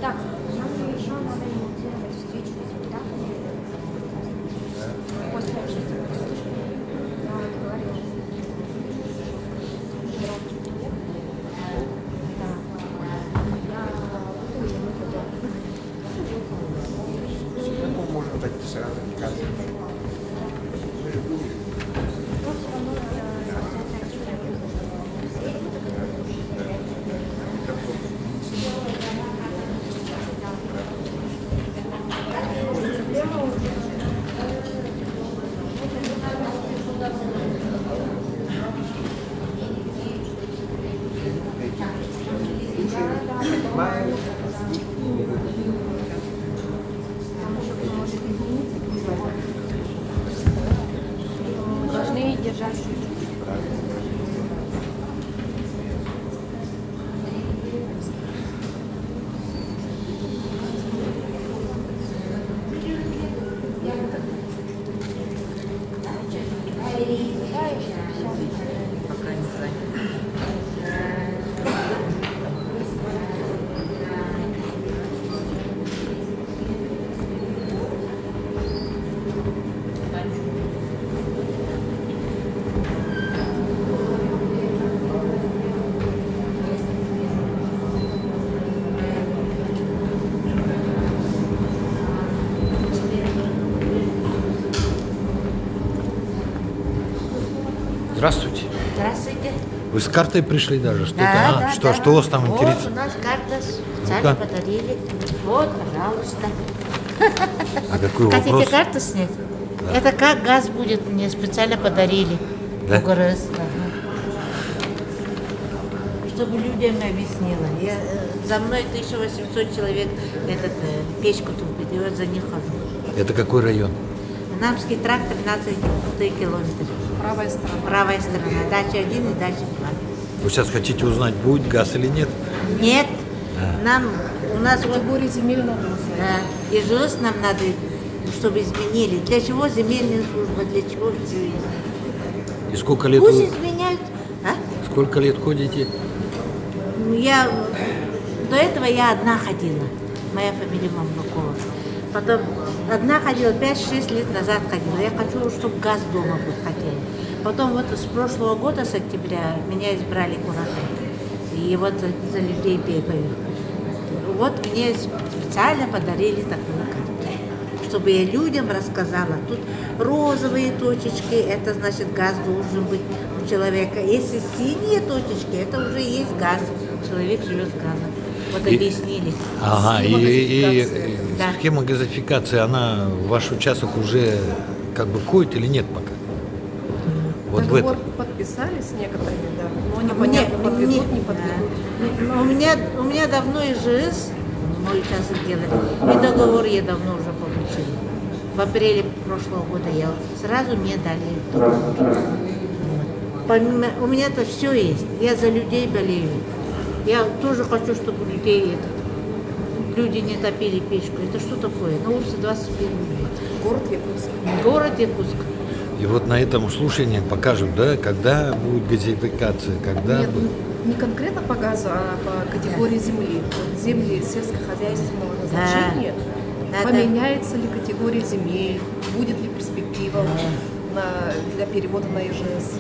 Так, нам еще надо инициировать встречу с депутатами после общественного слушания. Я говорила. Можно дать сразу отказ. Мы должны держаться. Пока не занят. Здравствуйте. Здравствуйте. Вы с картой пришли даже? Что-то? Да, что, да. что вас там вот интересует? у нас карта специально Ну-ка. подарили. Вот, пожалуйста. А какой Хотите вопрос? карту снять? Это как газ будет, мне специально подарили. Да? УГРС. Ага. Чтобы людям объяснила. За мной 1800 человек печку тупит, и вот за них хожу. Это какой район? Намский тракт 13 километров. Правая сторона. Правая сторона. Дача 1 и дача 2. Вы сейчас хотите узнать, будет газ или нет? Нет, у нас вот Категория земель надо узнать. да, и ЖЭС нам надо, чтобы изменили. Для чего земельная служба, для чего все есть? И сколько лет Пусть вы, изменяют. А? сколько лет ходите? До этого я одна ходила. Моя фамилия Мамлукова. Потом одна ходила, 5-6 лет назад ходила. Я хочу, чтобы газ дома был, хотела. Потом вот с прошлого года, с октября, меня избрали куратором. И вот за людей бегаю. Вот мне специально подарили такую карту, чтобы я людям рассказала. Тут розовые точечки, это значит газ должен быть у человека. Если синие точечки, это уже есть газ. Человек живет с газом. Вот объяснили. Ага, и Да. схема газификации, она в ваш участок уже как бы входит или нет пока? Вот в Договор этом. подписали с некоторыми, да. Но Мне- непонятно, подведут, не да. подведут. У меня давно ИЖС, мой участок делали, и договор я давно уже получила. В апреле прошлого года я сразу мне дали договор. Вот. Помимо, у меня-то все есть. Я за людей болею. Я тоже хочу, чтобы люди не топили печку. Это что такое? На улице 21 год. Город Якутск. Город Якутск. И вот на этом слушании покажут, да, когда будет газификация, когда Нет, будет. не конкретно по газу, а по категории земли. Вот земли сельскохозяйственного назначения. Да, да. Поменяется ли категория земель, будет ли перспектива для перевода на ИЖС.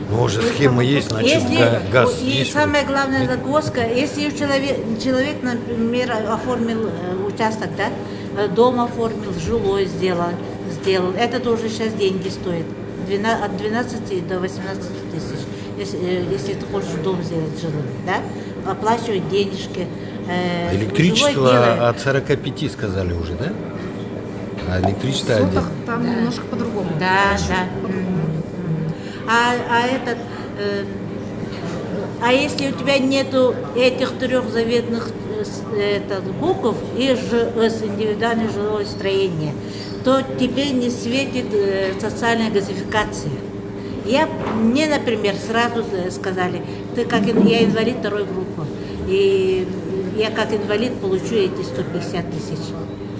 Ну, уже схема есть, значит, газ и есть. самое главное загвоздка, если человек, например, оформил участок, да, дом оформил, жилой сделал, сделал. Это тоже сейчас деньги стоит. От 12 до 18 тысяч. Если ты хочешь дом сделать жилым, да? Оплачивать денежки. Электричество от 45 сказали уже, да? А электричество В один. сотах там немножко по-другому. Да, да. А если у тебя нету этих 3 заветных букв и ЖС, индивидуальное жилое строение, то тебе не светит социальная газификация. Мне, например, сразу сказали, я инвалид 2 группы, и я как инвалид получу эти 150 тысяч.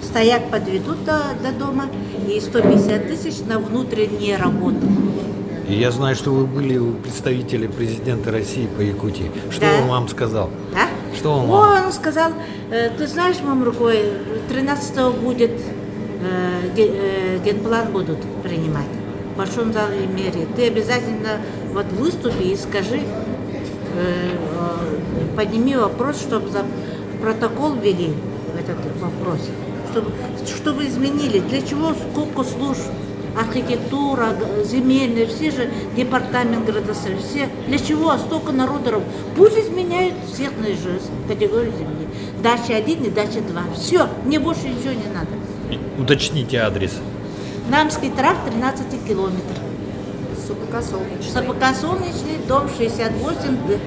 Стояк подведут до дома, и 150 тысяч на внутренние работы. И я знаю, что вы были у представителя президента России по Якутии. Что Да. он вам сказал? А? Что он вам? Он сказал, ты знаешь, Мамрукой, 13-го будет, генплан будут принимать в Большом зале мэрии. Ты обязательно вот выступи и скажи, подними вопрос, чтобы за протокол ввели этот вопрос, чтобы изменили. Для чего сколько служб? Архитектура, земельные, все же департамент градостроения, все. Для чего столько народов? Пусть изменяют всех на ИЖС, категорию земли. Дача 1 и дача 2. Все, мне больше ничего не надо. Уточните адрес. Намский тракт 13 километров. СПК «Солнечный». СПК «Солнечный», дом 68Д.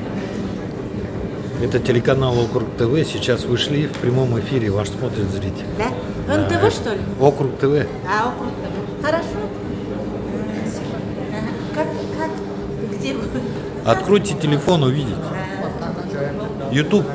Это телеканал Округ ТВ. Сейчас вышли в прямом эфире. Ваш смотрит зритель. Да? НТВ, что ли? Округ ТВ. А, округ ТВ. Хорошо. Ага. Как? Где вы? Откройте телефон, увидите. YouTube.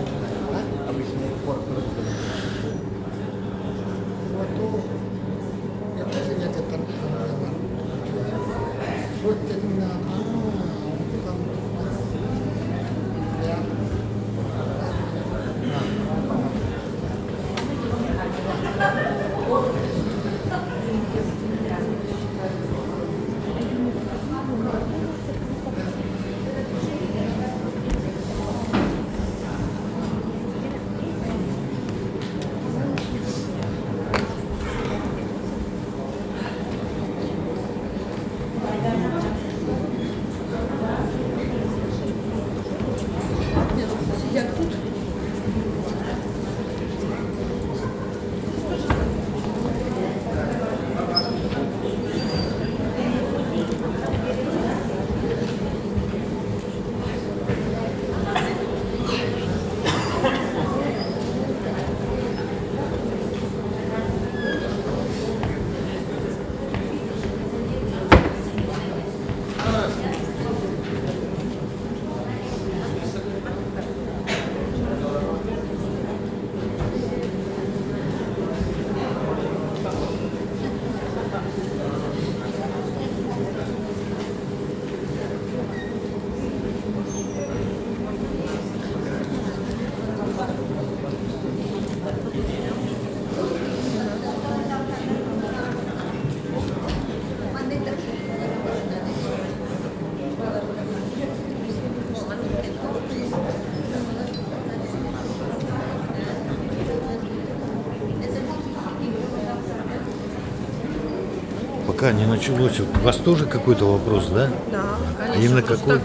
Пока не началось. У вас тоже какой-то вопрос, да? Да, И на какой?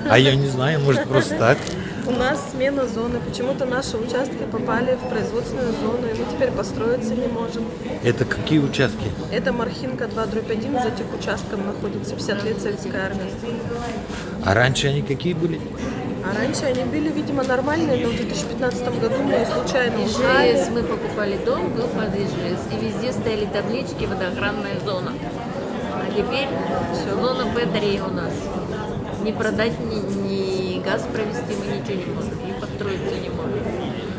А я не знаю, может просто так. У нас смена зоны. Почему-то наши участки попали в производственную зону, и мы теперь построиться не можем. Это какие участки? Это Мархинка 2/1, за техучастком находится 50 лет Советской армии. А раньше они какие были? А раньше они были, видимо, нормальные, но в 2015 году мы случайно узнали. ИЖС, мы покупали дом, был под ИЖС, и везде стояли таблички «Водоохранная зона». А теперь все, зона Б3 у нас. Ни продать, ни газ провести мы ничего не можем, и построиться не можем.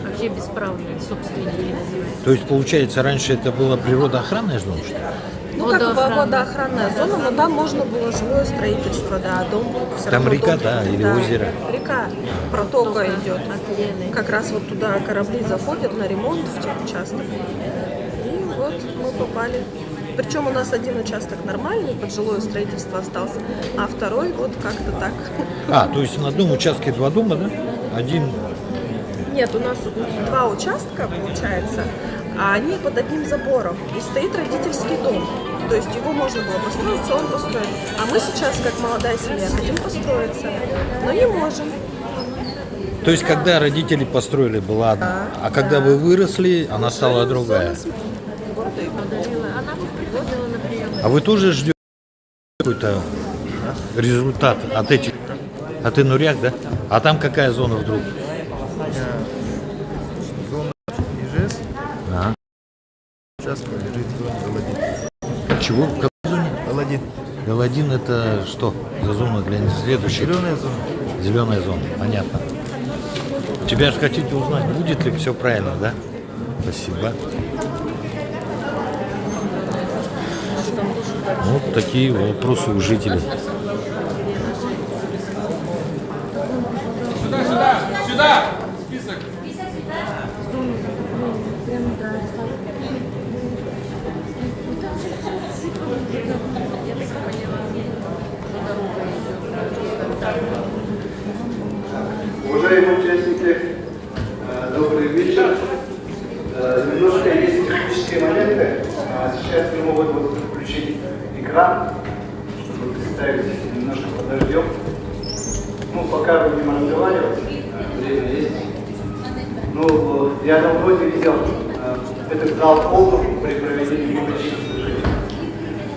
Вообще бесправные собственники. То есть, получается, раньше это была природоохранная зона, что ли? Ну, как водоохранная зона, но там можно было жилое строительство, да, дом все Там равно река, должен да, быть, или озеро? Река, протока идет. От Лены. Как раз вот туда корабли заходят на ремонт в техучасток. И вот мы попали. Причем у нас один участок нормальный, под жилое строительство остался, а второй вот как-то так. А, то есть на одном участке 2 дома, да? Один. Нет, у нас 2 участка, получается. а они под одним забором. И стоит родительский дом. То есть его можно было построиться, он построен. А мы сейчас, как молодая семья, хотим построиться, но не можем. То есть, когда родители построили, была одна, а когда вы выросли, она стала другая. Подарила. Она приходила на прием. А вы тоже ждете какой-то результат от этих? А ты Нуряк, да? А там какая зона вдруг? Зона ИЖС. Ага. Сейчас лежит в зоне Галадин. Чего? В какой зоне? Галадин. Галадин это что за зона для следующих? Зеленая зона. Зеленая зона, понятно. Тебя же хотите узнать, будет ли все правильно, да? Спасибо. Вот такие вопросы у жителей. Сюда! Список! Уважаемые участники, добрый вечер. Немножко есть технические моменты. Сейчас мы могут включить экран, чтобы представить, немножко подождем. Ну, пока будем разговаривать, время есть. Ну, я давно не видел этот зал полным при проведении публичных слушаний.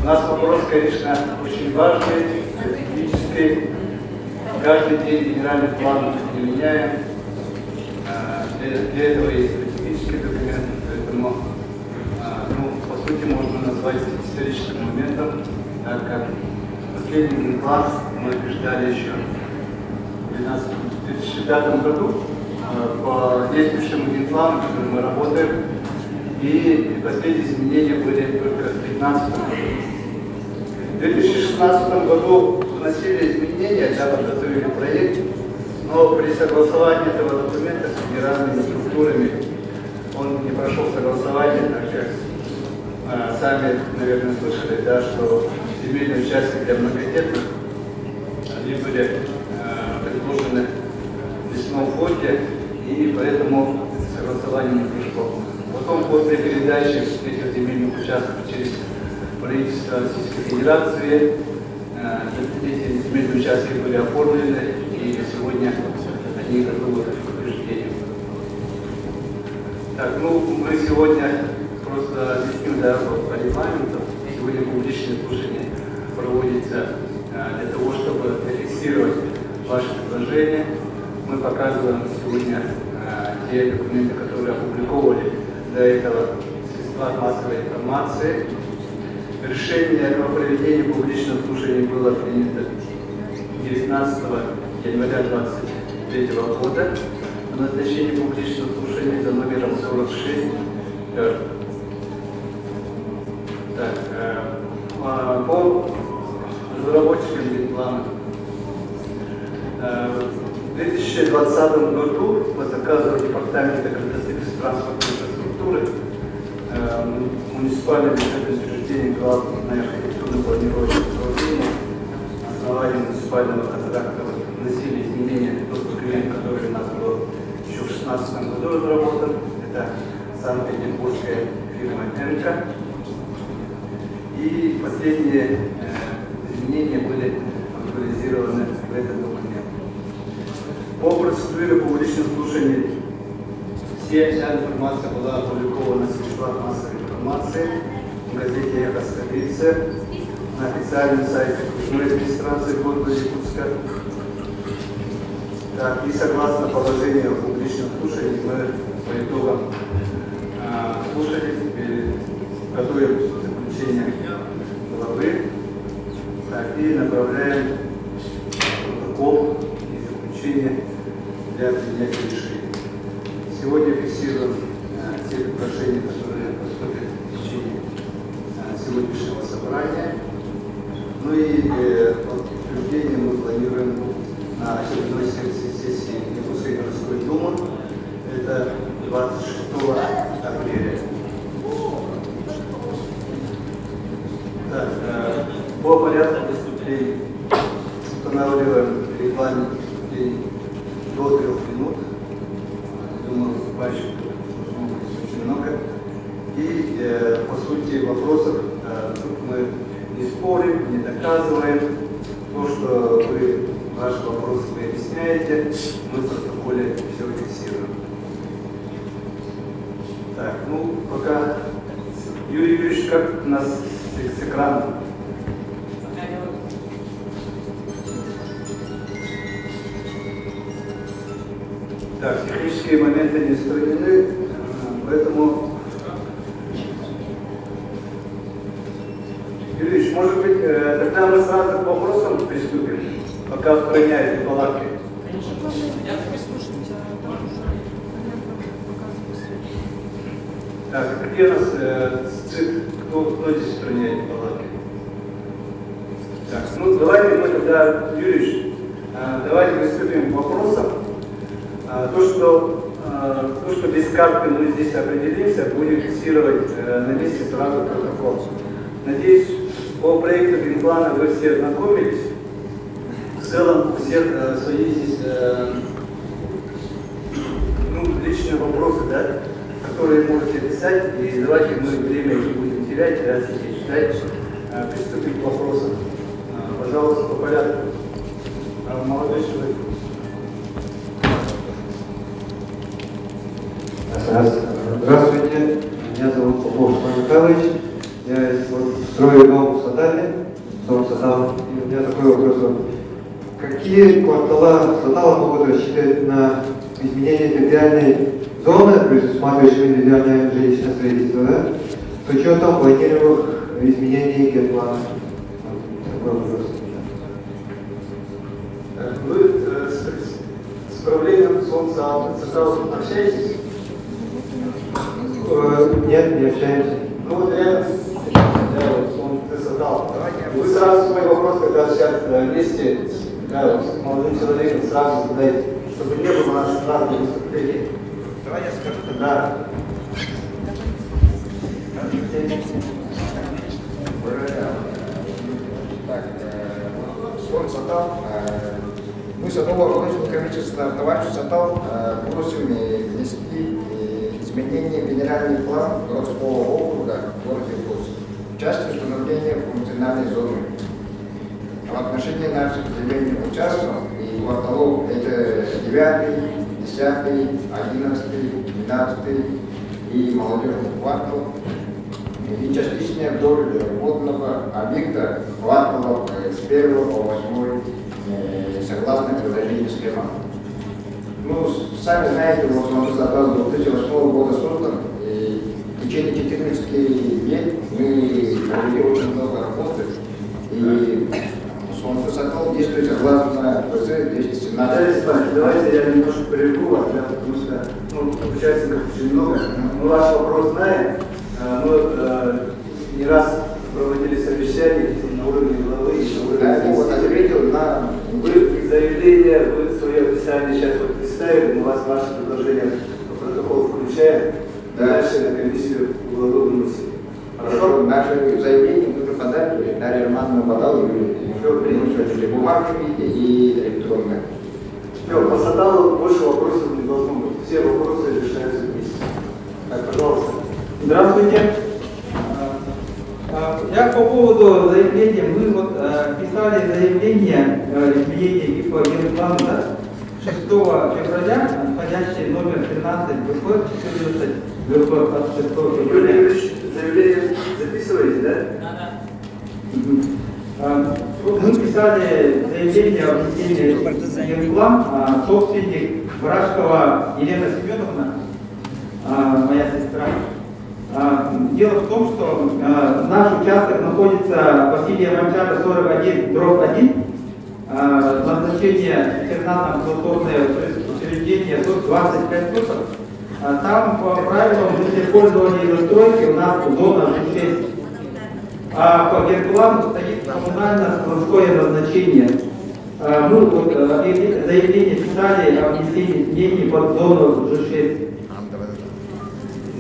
У нас вопрос, конечно, очень важный, стратегический. Каждый день генеральный план не меняем. Для этого есть стратегический документ, поэтому, ну, по сути, можно назвать историческим моментом, так как последний генплан мы ждали еще в 2005 году по действующему генплану, который мы работаем, и последние изменения были только в 2015 году. В 2016 году вносили изменения, да, подготовили проект, но при согласовании этого документа с федеральными структурами он не прошел согласование, так как сами, наверное, слышали, да, что земельные участки для многодетных они были предложены в лесном фонде, и поэтому согласование не прошло. Потом, после передачи этих земельных участков через правительство Российской Федерации, эти земельные участки были оформлены, и сегодня они готовы к утверждению. Так, ну, мы сегодня просто объясним, да, по регламенту. Сегодня публичное слушание проводится для того, чтобы зафиксировать ваши предложения. Мы показываем сегодня те документы, которые опубликовали до этого средства массовой информации. Решение о проведении публичного слушания было принято 19 января 2023 года о назначении публичного слушания за номером 46. По разработчикам генплана. В 2020 году по заказу Департамента градостроительства и транспортной инфраструктуры муниципальное бюджетное учреждение Главное архитектурно-планировочное управление на основании муниципального контракта вносили изменения в тот документ, который у нас был еще в 2016 году разработан. Это Санкт-Петербургская фирма «Энка». И последние изменения были актуализированы в этот документ. По процедуре публичных слушаний вся информация была опубликована в средствах массовой информации, в газете «Эхо столицы», на официальном сайте окружной администрации города Якутска. Так, и согласно положению о публичном слушании мы по итогам слушаний готовим заключение главы, так, и направляем протокол и заключение для принятия решений. Сегодня фиксируем те предложения, которые поступят в течение сегодняшнего собрания. Ну и утверждение мы планируем на очередной сессии Якутской городской думы. Это 26 апреля. Так, по порядку выступлений устанавливаем регламент выступлений до 3 минут. Думаю, выступающих должно быть очень много. случае вопросов тут мы не спорим, не доказываем. То, что вы, ваши вопросы вы объясняете, мы в протоколе все фиксируем. Так, ну, пока... Юрий Юрьевич, как у нас с экраном? Так, технические моменты не устранены, поэтому... Юрий Ильич, может быть, тогда мы сразу к вопросам приступим, пока устраняете палатки? Так, какие у нас кто здесь устраняет палатки? Так, ну давайте мы тогда, Юрий Ильич, давайте приступим к вопросам. То, что без карты мы здесь определимся, будем фиксировать на месте сразу протокол. Надеюсь, по проекту генплана вы все ознакомились. В целом у всех свои здесь личные вопросы, да, которые можете писать. И давайте мы время не будем терять, раз сидеть ждать, приступим к вопросам. Пожалуйста, по порядку. Молодой человек. Здравствуйте, меня зовут Попов Иван Михайлович. Я строю дом в Сатале, дом Сатал. И у меня такой вопрос. Какие квартала Сатала могут рассчитывать на изменение территориальной зоны, предусматривающей индивидуальное жилищное строительство, да, с учетом планируемых изменений генплана? Такой вопрос. Вы с правлением Сатала общаетесь? Нет, не общаемся. Ну вот рядом, ты задал. Вы сразу свой вопрос, когда сейчас вместе с молодым человеком, сразу задайте, чтобы не было нас разных выступлений. Давай я скажу. Да. Так, фонд Сатал. Мы с одного рабочего коммерческого товарищества Сатал просим внести изменение в генеральный план городского округа города Иркутск в части установления функциональной зоны. А в отношении наших земельных участков и кварталов это 9, 10, 11, 12 и молодежный квартал и частично вдоль водного объекта кварталов с 1 по 8 согласно предложению схемы. Ну, сами знаете, вот он Сатал 2008 года создан, и в течение 14 лет мы провели очень много работы, и Сатал действует согласно ПЗ 217. Давайте я немножко прерву вас, да, потому что участников очень много. Мы ваш вопрос знаем. Мы не раз проводили совещания на уровне главы и на уровне вот ответил на... Вы заявление, вы свое описание сейчас вот представили, мы вас ваше предложение по протоколу включаем, дальше на комиссию главы выносим. Хорошо, наше заявление мы уже подали, Дарья Романовна подала, все принято в бумажном виде и электронно. Все, по Саталу больше вопросов не должно быть, все вопросы решаются вместе. Так, пожалуйста. Здравствуйте. Я по поводу заявления, мы вот писали заявление изменения ИФ генплана 6 февраля, входящий номер 13 ВП 14 ВП от 6 февраля. Юрий Ильич, заявление записываете, да? Да. Мы писали заявление о внесении генплан, собственник Барашкова Елена Семеновна, моя сестра. Дело в том, что наш участок находится Василия Гончара 41/1, назначение интернатно-амбулаторное учреждение 25 суток. Там по правилам землепользования и застройки у нас зона G6. А по генплану стоит коммунально-складское назначение. Мы вот заявление писали о внесении изменений под зону G6.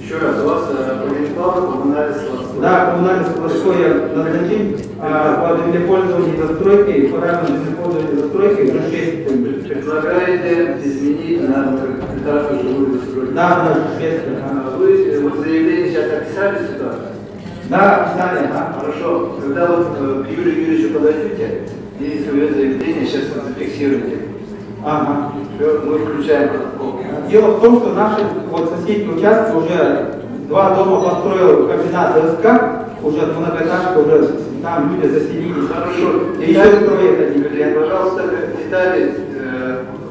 Еще раз, у вас по генплану коммунально-складское. Да, коммунально-складское назначение по землепользованию и застройке, по правилам землепользования и застройки G6. Предлагаете изменить на этажную жилую застройку? Да, на G6. Вы вот заявление сейчас описали ситуацию? Да, Далее, да. Хорошо. Когда вот к Юрию Юрьевичу подойдете и свое заявление сейчас вот зафиксируйте. Ага. Все, мы включаем протокол. Дело в том, что наши вот соседние участки уже 2 дома построил комбинат ДСК, уже многоэтажка, уже там люди заселились. Хорошо. И еще строят один. Пожалуйста, детали,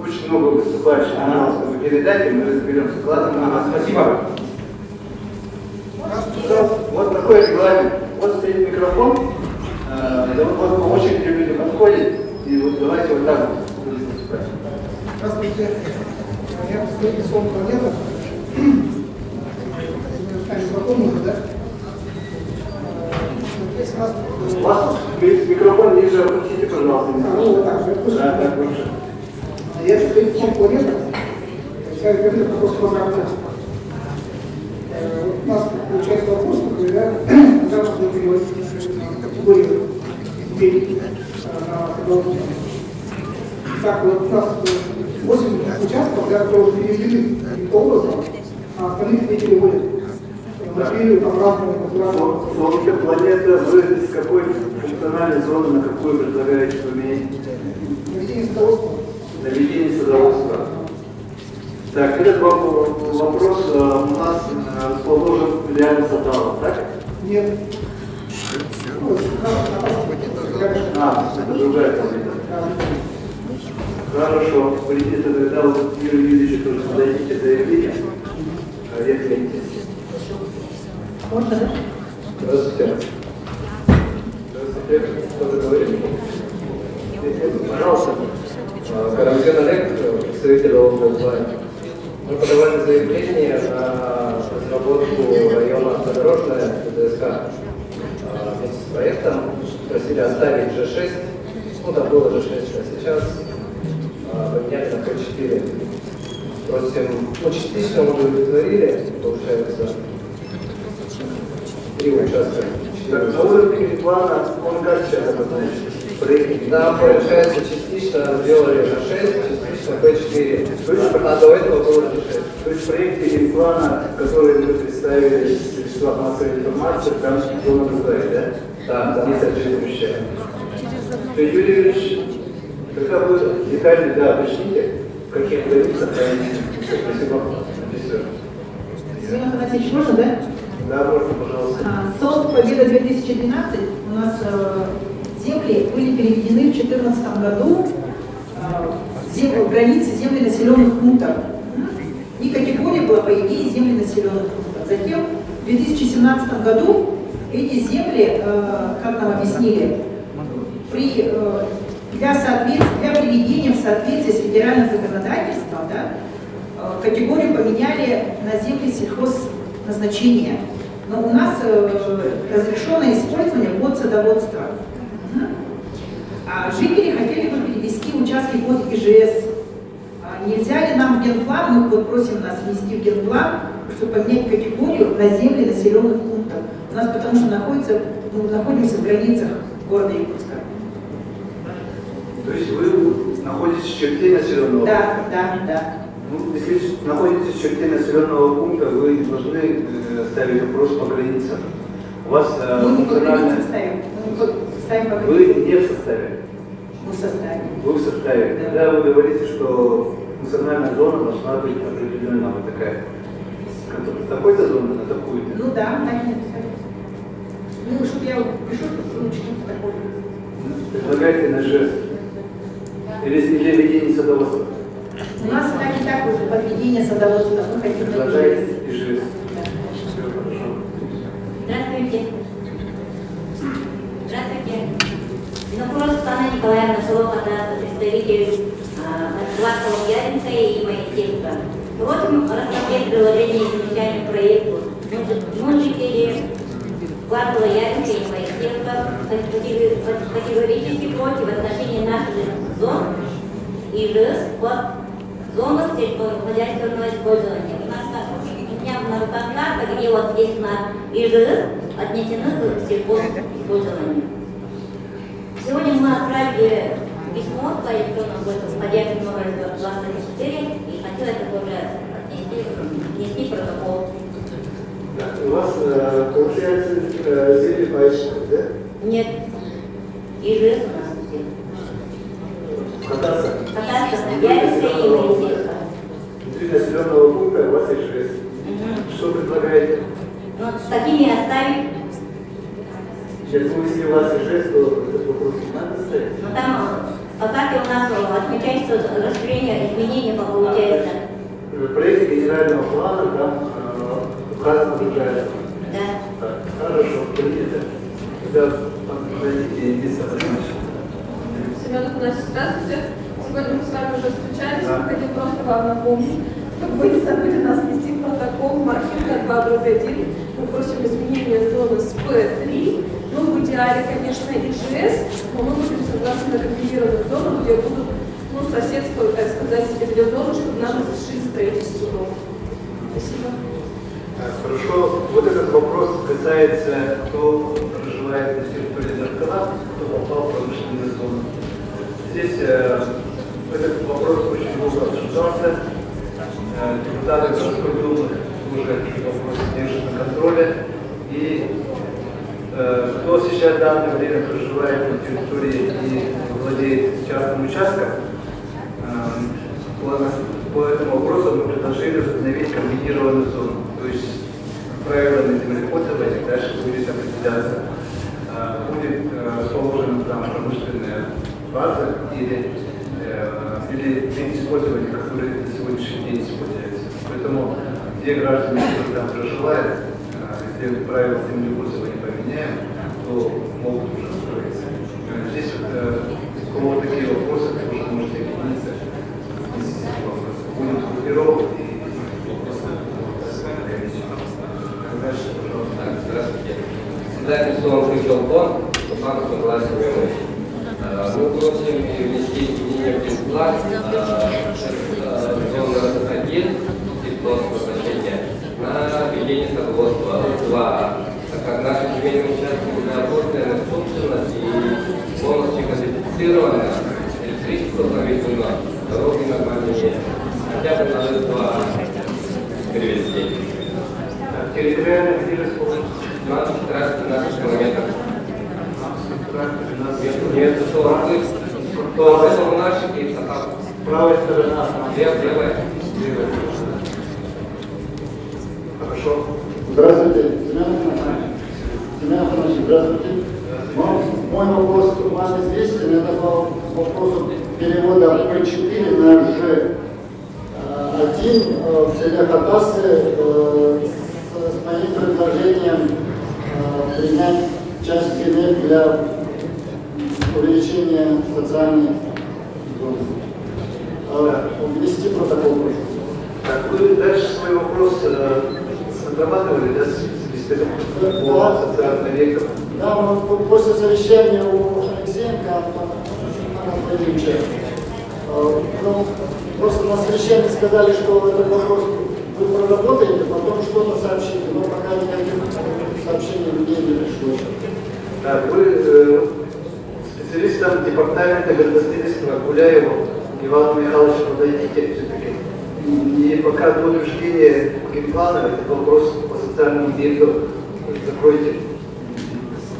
очень много выступающих, пожалуйста, вы передайте, мы разберемся. Ладно, Спасибо. Вот такой регламент. Вот стоит микрофон, вот по очереди люди подходят, и вот давайте вот так вот будем выступать. Здравствуйте. Я представитель СОМ «Планета». Знакомы уже, да? У вас микрофон ниже опустите, пожалуйста. Ну, вот так же. Да, так лучше. Я представитель СОМ «Планета». Я говорю вопрос по грамотности. У нас получается вопрос, когда гражданство переводить категорию измерений на продолжение. Так, вот у нас 8 участков, да, которые уже переведены каким-то образом, а остальных не переводят. Материю, обратно, натурально. Солнце планета, вы из какой функциональной зоны на какую предлагаете поменять? Наведение садоводства. Наведение садоводства. Так, этот вопрос у нас расположен рядом с Аталом, так? Нет. Это другая планета. Хорошо. Полетите тогда вот Юрию Юрьевичу тоже подойдите заявление. Ответьте. Можно, да? Здравствуйте. Здравствуйте. Кто-то говорит? Пожалуйста. Карамзин Олег, представитель ООО. Мы подавали заявление на разработку района автодорожная ДСК вместе с проектом. Просили оставить G6, ну там было G6, а сейчас поменяли на P4. Просим, ну частично мы удовлетворили, получается, 3 участка. Так, на уровне плана он как сейчас обозначен? Да, получается, частично сделали на 6, частично P4. А до этого было G6. То есть в проекте или плана, который вы представили в средствах массовой информации, там зона другая, да? Да, не соответствующая. Юрий Юрьевич, когда вы детально, да, уточните, в каких границах спасибо. Семен Афанасьевич, можно, да? Да, можно, пожалуйста. СОМ «Победа 2012» у нас земли были переведены в 2014 году в границы земли населенных пунктов. И категория была, по идее, земли населенных пунктов. Затем в 2017 году эти земли, как нам объяснили, для приведения в соответствие с федеральным законодательством, да, категорию поменяли на земли сельхозназначения. Но у нас разрешено использование под садоводство. А жители хотели бы перевести участки под ИЖС. Нельзя ли нам в генплан, мы вот просим нас внести в генплан, чтобы поменять категорию на земли населенных пунктов. У нас потому что мы находимся в границах города Якутска. То есть вы находитесь в черте населенного пункта? Да. Ну, если находитесь в черте населенного пункта, вы не должны ставить вопрос по границам. У вас Мы не по границам ставим, ставим по Вы границам. не в составе? Мы в составе. Вы в составе. Да. Когда вы говорите, что функциональная зона должна быть определена, вот такая. С такой-то зоны на такую-то? Ну да, так и написали. Ну, чтобы я пишу, чтобы учить такое. Предлагаете на жест. Или ведение садоводства? У нас так и так уже подведение садоводства. Мы хотим на Предлагаете ИЖС. и жест. Все хорошо. Здравствуйте. Здравствуйте. Вопрос Анна Николаевна Солохата, представитель Платного Яринска и Моисеевка. Просим рассмотреть приложение замечания к проекту. Мы жители Платного Яринска и Моисеевка категорически против отношения наших зон и ЖС под зону сельскохозяйственного использования. У меня на руках карта, где вот здесь на ИЖС отнесены к сельхозиспользованию. Сегодня мы отправили письмо по электронному почту с поддержкой номер 24 и хотела это тоже внести протокол. У вас, получается, земли паечные, да? Нет. ИЖС у нас все. Кататься? Кататься, Яринская и Моисеевка. Внутри населенного пункта у вас ИЖС. Что предлагаете? Ну, с такими оставить. Сейчас, если у вас ИЖС, то этот вопрос не надо ставить? Ну, там по карте у нас отмечается расширение, изменения, получается. В проекте генерального плана там указано другая. Да. Так, хорошо, принято. Тогда подойдите и без обозначения. Семен Афанасьевич, здравствуйте. Сегодня мы с вами уже встречались, мы хотим просто вам напомнить, чтобы вы не забыли нас внести в протокол Мархинка 2/1. Мы просим изменения зоны с П3. Ну, в идеале, конечно, ИЖС, но мы будем согласны на комбинированную зону, где будут соседствовать, так сказать, эти две зоны, чтобы нам разрешили строительство дома. Спасибо. Хорошо. Вот этот вопрос касается, кто проживает на территории Даркана, кто попал в промышленную зону. Здесь этот вопрос очень долго обсуждался. Депутаты Городской Думы уже этот вопрос держат на контроле. И кто сейчас в данное время проживает на территории и владеет частным участком, по этому вопросу мы предложили установить комбинированную зону. То есть правилами землепользования дальше будет определяться, будет расположена там промышленная база или вид использования, который на сегодняшний день используется. Поэтому те граждане, которые там проживают, если правила землепользования поменяем, то могут уже строиться. Здесь у кого такие вопросы, вы уже можете объединиться. Будем группировать и вопросы на комиссию. Дальше, пожалуйста. Здравствуйте. Заседание СОН Кричелкон, Суханов Николай Семенович. Мы просим внести изменения в план зоны 1, тепло значения, на ведение садоводства 2, так как наши земельные участки необходимая собственность и полностью кодифицирована, электричество проведено, дороги нормальные есть. Хотя бы надо 2 перевести. Территориально где расположен? 12-13 километров. Нет, то это наши и правая сторона. Левая. Хорошо. Здравствуйте, Семен Афанасьевич, здравствуйте. Мой вопрос вам известен, это по вопросу перевода П4 на Ж1 в селе Хатасы с моим предложением принять часть земель для увеличения социальной зоны. Внести протокол, прошу. Так, вы дальше свой вопрос отрабатывали, да, с социальным веком? Да, мы после совещания у Алексеенко Анатольевича, просто на совещании сказали, что этот вопрос вы проработаете, потом что-то сообщите, но пока никаких сообщений мне не пришло. Так, вы специалистом департамента градостроительства Гуляеву Ивану Михайловичу подойдите все-таки. И пока до утверждения генплана этот вопрос по социальному объекту закройте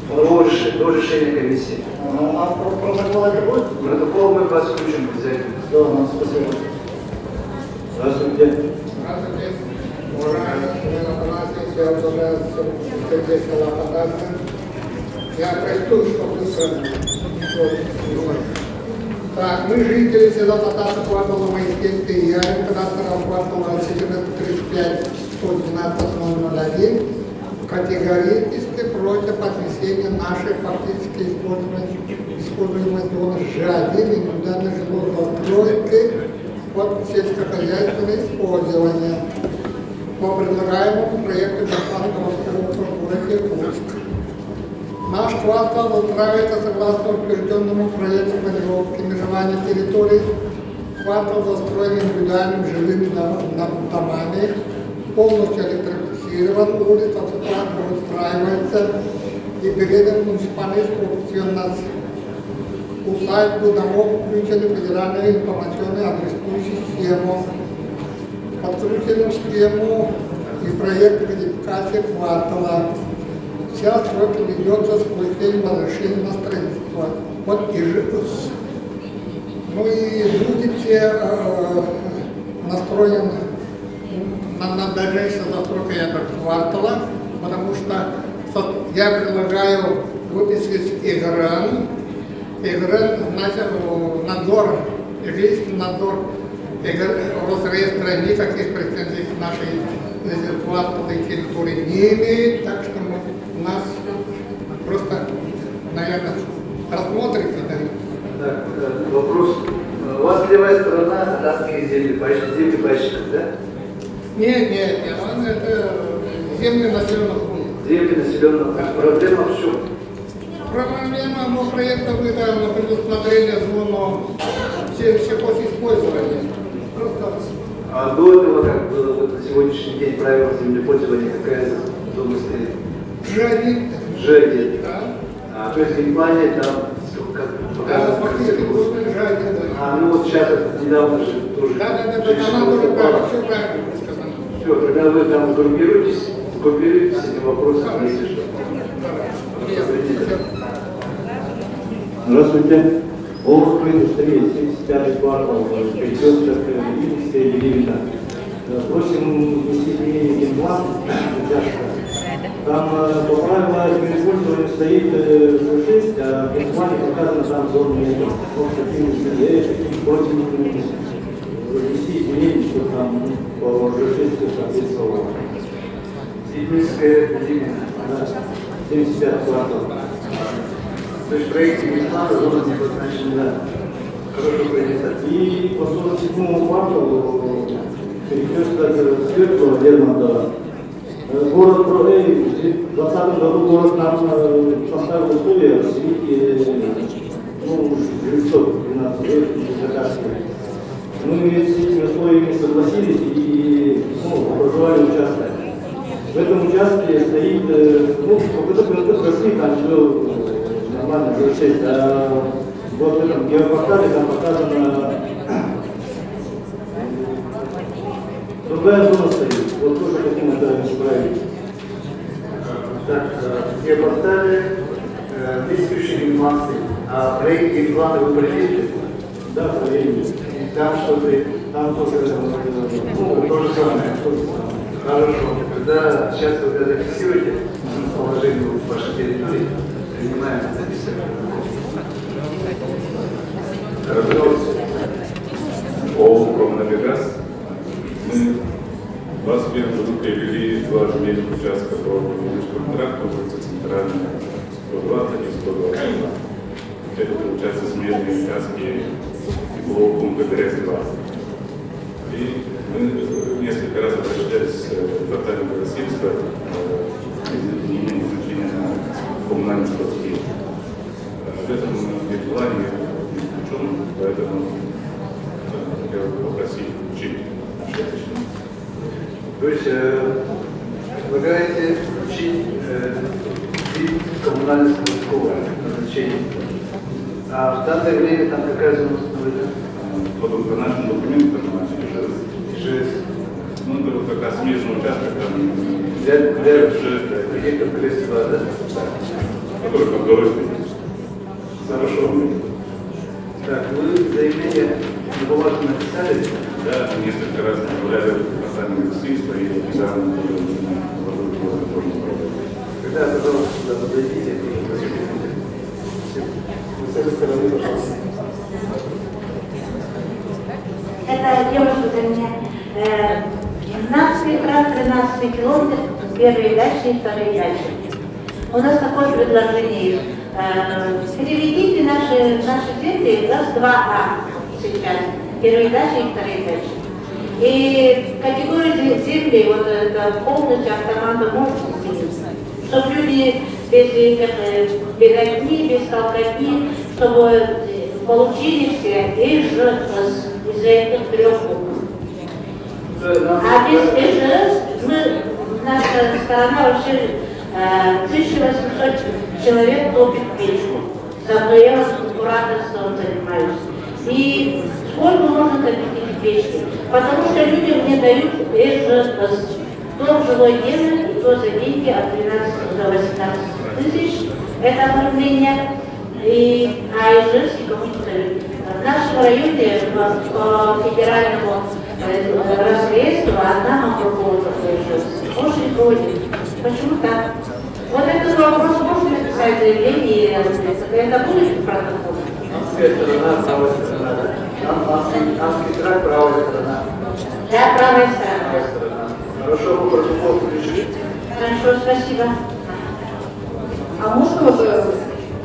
до решения комиссии. А протокол это будет? Протокол мы вас включим обязательно. Да, спасибо. Здравствуйте. Здравствуйте. Уважаемый Семен Афанасьевич, я возглавляю Сергейского Хатаса. Я прочту, что быстро. Так, мы жители села Хатаса, квартала Моисеевской и Ярин, кадастрового квартала 1435-112-001, категорически против отнесения нашей фактически используемой зоны Ж1 индивидуальной жилой застройки под сельскохозяйственное использование по предлагаемому проекту Городского округа Иркутск. Наш квартал устраивается согласно утвержденному проекту планировки межевания территорий. Квартал застроен индивидуальными жилыми домами, полностью электрифицирован, улица центрально устраивается и передан муниципальной инструкции на усадьбу домов включены в федеральную информационную адресную систему. Подключены в схему и проекты кассе квартала. Вся стройка ведется с площадью разрешения на строительство. Вот ну и люди все настроены на дальнейшую застройку этого квартала, потому что я предлагаю выписать ИГРН. ИГРН, значит, надзор, жилищный надзор Росреестра никаких претензий к нашей кварталной территории не имеет, так что у нас просто, наверное, рассмотрите. Так, вопрос. У вас левая сторона кадастровые земли пайщиков, да? Нет, это земли населенных пунктов. Земли населенных пунктов. Проблема в чем? Проблема проекта выдана на предусмотрение зону сельхозиспользования. А до этого, как было вот на сегодняшний день правила землепользования, какая зона стоит? G1. Да. То есть в генплане там да, фактически просто G1, да. Ну вот сейчас недавно же тоже. Да, она тоже правильно, все правильно сказано. Все, тогда вы там группируйтесь этим вопросом, если что. Здравствуйте. Волжская индустрия, 75-й квартал, перекресток Ильича и Левина. Просим внести изменения в генплан участка. Там по правилам использования стоит G6, а в генплане показано там зону метров. Вот таким просим внести изменения, что там по G6 соответствовало. Сибирская Левина. Да, 75-й квартал. То есть в проекте генплана зона не обозначена. Хорошо принято. И по 47-му кварталу перекресток Светлого, Лермонтова. Город Проэй, в 2020 году город нам поставил условия расселить жильцов 12 лет заказчиков. Мы с этими условиями согласились и образовали участок. В этом участке стоит, когда прошли, там все нормально, G6, а вот в этом геопортале там показано другая зона стоит. Вот тоже хотим это исправить. Так, в геопортале действующий генплан, а проект генплана вы проверили? Да, проверили. И там что-то, там тоже то же самое. Хорошо. Когда сейчас вы это фиксируете, положение вашей территории, принимаем, записываем. ООО «Промнавигаз». Мы в 2021 году приобрели два земельных участка по Волжскому тракту, улица Центральная, 120 и 122. Это получается смежные участки теплового пункта ГРЭС-2. И мы несколько раз обращались с департаментом Российства не имеем значения на коммунальные складские. В этом плане не включен, поэтому я попросил включить. То есть предлагаете включить вид коммунально-складского назначения. А в данное время там какая зона установлена? По нашим документам ЖС. Ну, это вот как раз смежный участок там. Для проектов ГРЭС-2, да? Который под горой стоит. Хорошо. Так, вы заявление на бумажку написали? Да, несколько раз направляли в департамент Российства и недавно тоже Когда, пожалуйста, сюда подойдите. С этой стороны, пожалуйста. Это девушка за меня. 15 раз 13 километр, первые дальше и вторые дальше. У нас такое предложение. Переведите наши земли раз 2А сейчас. Первые дальше и вторые дальше. И категория земли, вот это полностью автоматом может измениться. Чтобы люди без беготни, без толкотни, чтобы получили все ИЖС из-за этих трех букв. А без ИЖС наша сторона вообще 1800 человек топит печку. Зато я кураторством занимаюсь. И сколько можно топить эти печки? Потому что люди мне дают ИЖС. То в жилой земле, и то за деньги от 12 до 18 тысяч. Это оформление. А Ижевске кому-то дают. В нашем районе по федеральному разреестру одна Мамбуркова Ижевске. Больше не ходит. Почему так? Вот этот вопрос можно написать заявление и разобраться. Это будет в протоколе? Амская сторона, правая сторона. Амский край, правая сторона. Да, правая сторона. Хорошо, мы протокол включили. Хорошо, спасибо. А можно вот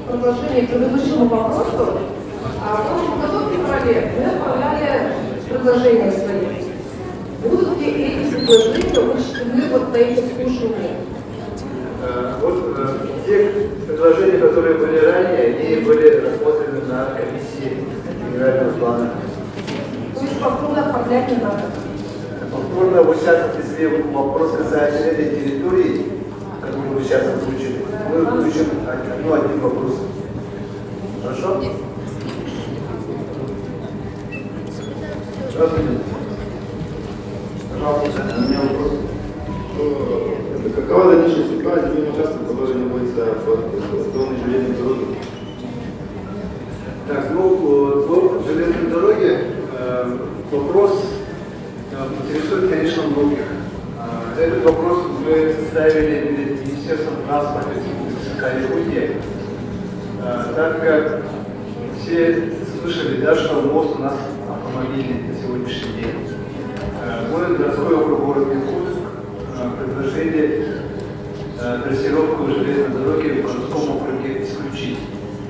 продолжение к предыдущему вопросу? В прошлом году в феврале мы отправляли предложения свои. Будут ли эти предложения учтены вот на этих слушаниях? Вот те предложения, которые были ранее, они были рассмотрены на комиссии генерального плана. То есть повторно оформлять не надо? Повторно, вот сейчас, если вопрос касается этой территории, которую вы сейчас озвучили, мы включим один вопрос. Хорошо? Здравствуйте. Пожалуйста, у меня вопрос. Какова дальнейшая судьба земельного участка, который находится в зоне железной дороги? Так, по железной дороге вопрос интересует, конечно, многих. Этот вопрос мы ставили перед Министерством транспорта Республики, так как все слышали, да, что мост у нас автомобильный на сегодняшний день. Мы, городской округ города Иркутск, предложили трассировку железной дороги в городском округе исключить.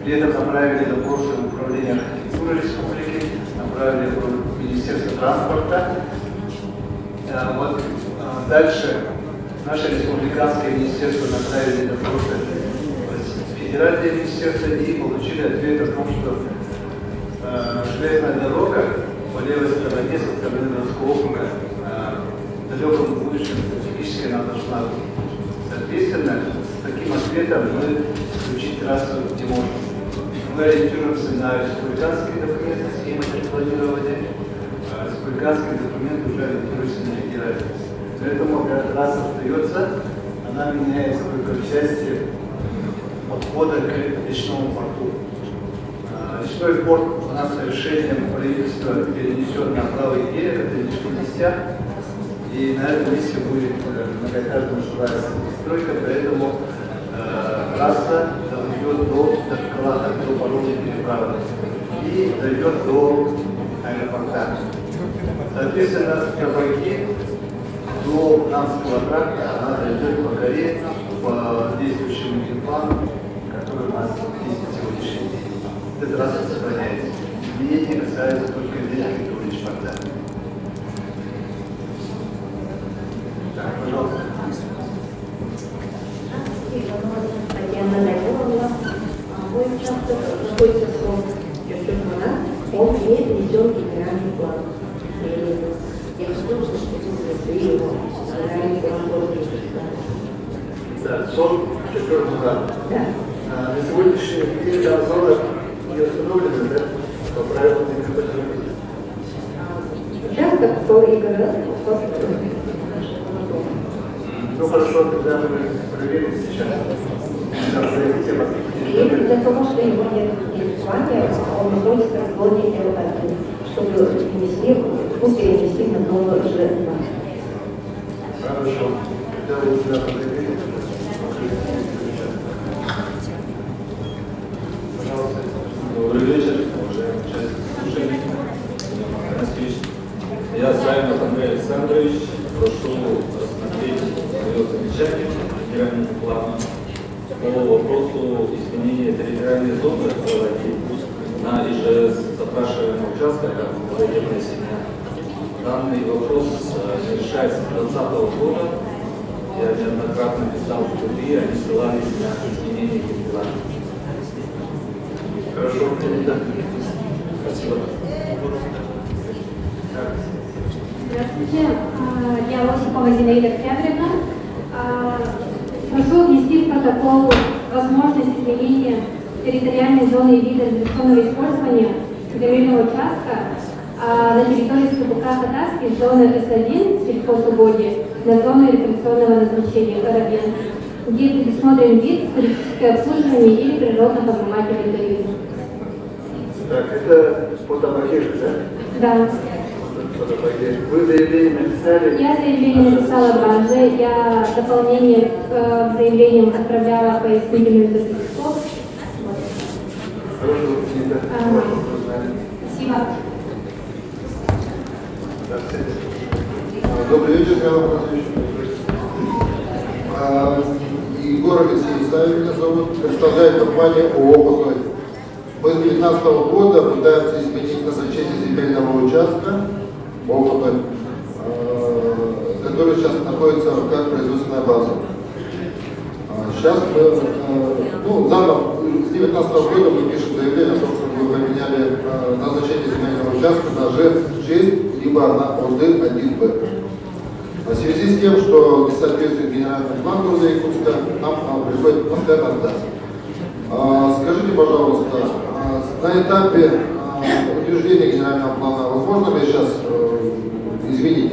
При этом направили запросы в Управление архитектуры республики, направили в Министерство транспорта. Вот дальше наше республиканское министерство направили запросы в федеральное министерство и получили ответ о том, что железная дорога по левой стороне со стороны городского округа в далеком будущем стратегически она должна быть. Соответственно, с таким ответом мы исключить трассу не можем. Мы ориентируемся на республиканские документы, схемы планирования. Республиканский документ уже ориентируется на федеральный. Поэтому трасса остается, она меняется только в части подхода к речному порту. Речной порт у нас решением правительства перенесен на правый берег, это Нижнеместья, и на этом месте будет многоэтажная жилая стройка, поэтому трасса доведет до паромной переправы и дойдет до аэропорта. Соответственно, с Кабаки до Камского тракта она дойдет по горе, по действующему генплану, который у нас есть на сегодняшний день. Эта трасса сохраняется. Изменения касаются только Великой Турич-Порта. Так, пожалуйста. Татьяна Дайкова, мой участок находится срок Чертюрмана, он не внесен в генеральный план. Я хотела, чтобы его генеральный план был. Да, сон Чертюрмана. Да. На сегодняшний день там зона не установлена, да? По правилам эксплуатации. Участок по ИГР. Ну хорошо, тогда мы проверим сейчас. И для того, что его нет в плане, он находится в зоне L1, чтобы перенести на новую ЖЭ-2. Хорошо. Тогда вы сюда подойдите. Пожалуйста. Добрый вечер, уважаемые участники слушаний. Я Саймон Андрей Александрович. Прошу рассмотреть мое замечание генерального плана по вопросу изменения территориальной зоны на ИЖС запрашиваемого участка как многодетная семья. Данный вопрос не решается с 2020 года. Я неоднократно писал в КПИ, они ссылались на изменение генплана. Хорошо, да. Спасибо. Здравствуйте, я Осипова Зинаида Октябревна. Прошу внести в протокол возможность изменения территориальной зоны и вида разрешенного использования земельного участка на территории СКБК Татарский, зоны С1 сельхозугодия на зону рекреационного назначения «Карабин», где предусмотрен вид, туристическое обслуживание или природно-познавательный туризм. Так, это фотобагаж, да? Да. Фотобагаж. Вы заявление написали? Я заявление написала дважды. Я дополнение к заявлениям отправляла пояснительную записку. Хорошо, Спасибо. Добрый вечер, Михаил Анатольевич. Егор Алексеевич Савин меня зовут, представляю компанию ООО «Позой». Мы с 2019 года пытаемся изменить назначение земельного участка ООО, который сейчас находится как производственная база. Сейчас мы, заново, с 2019 года мы пишем заявление о том, что мы поменяли назначение земельного участка на Ж6, либо на ОД-1Б. В связи с тем, что не соответствует генеральному плану города Якутска, нам приходит постоянно отказ. Скажите, пожалуйста, на этапе утверждения генерального плана возможно ли сейчас изменить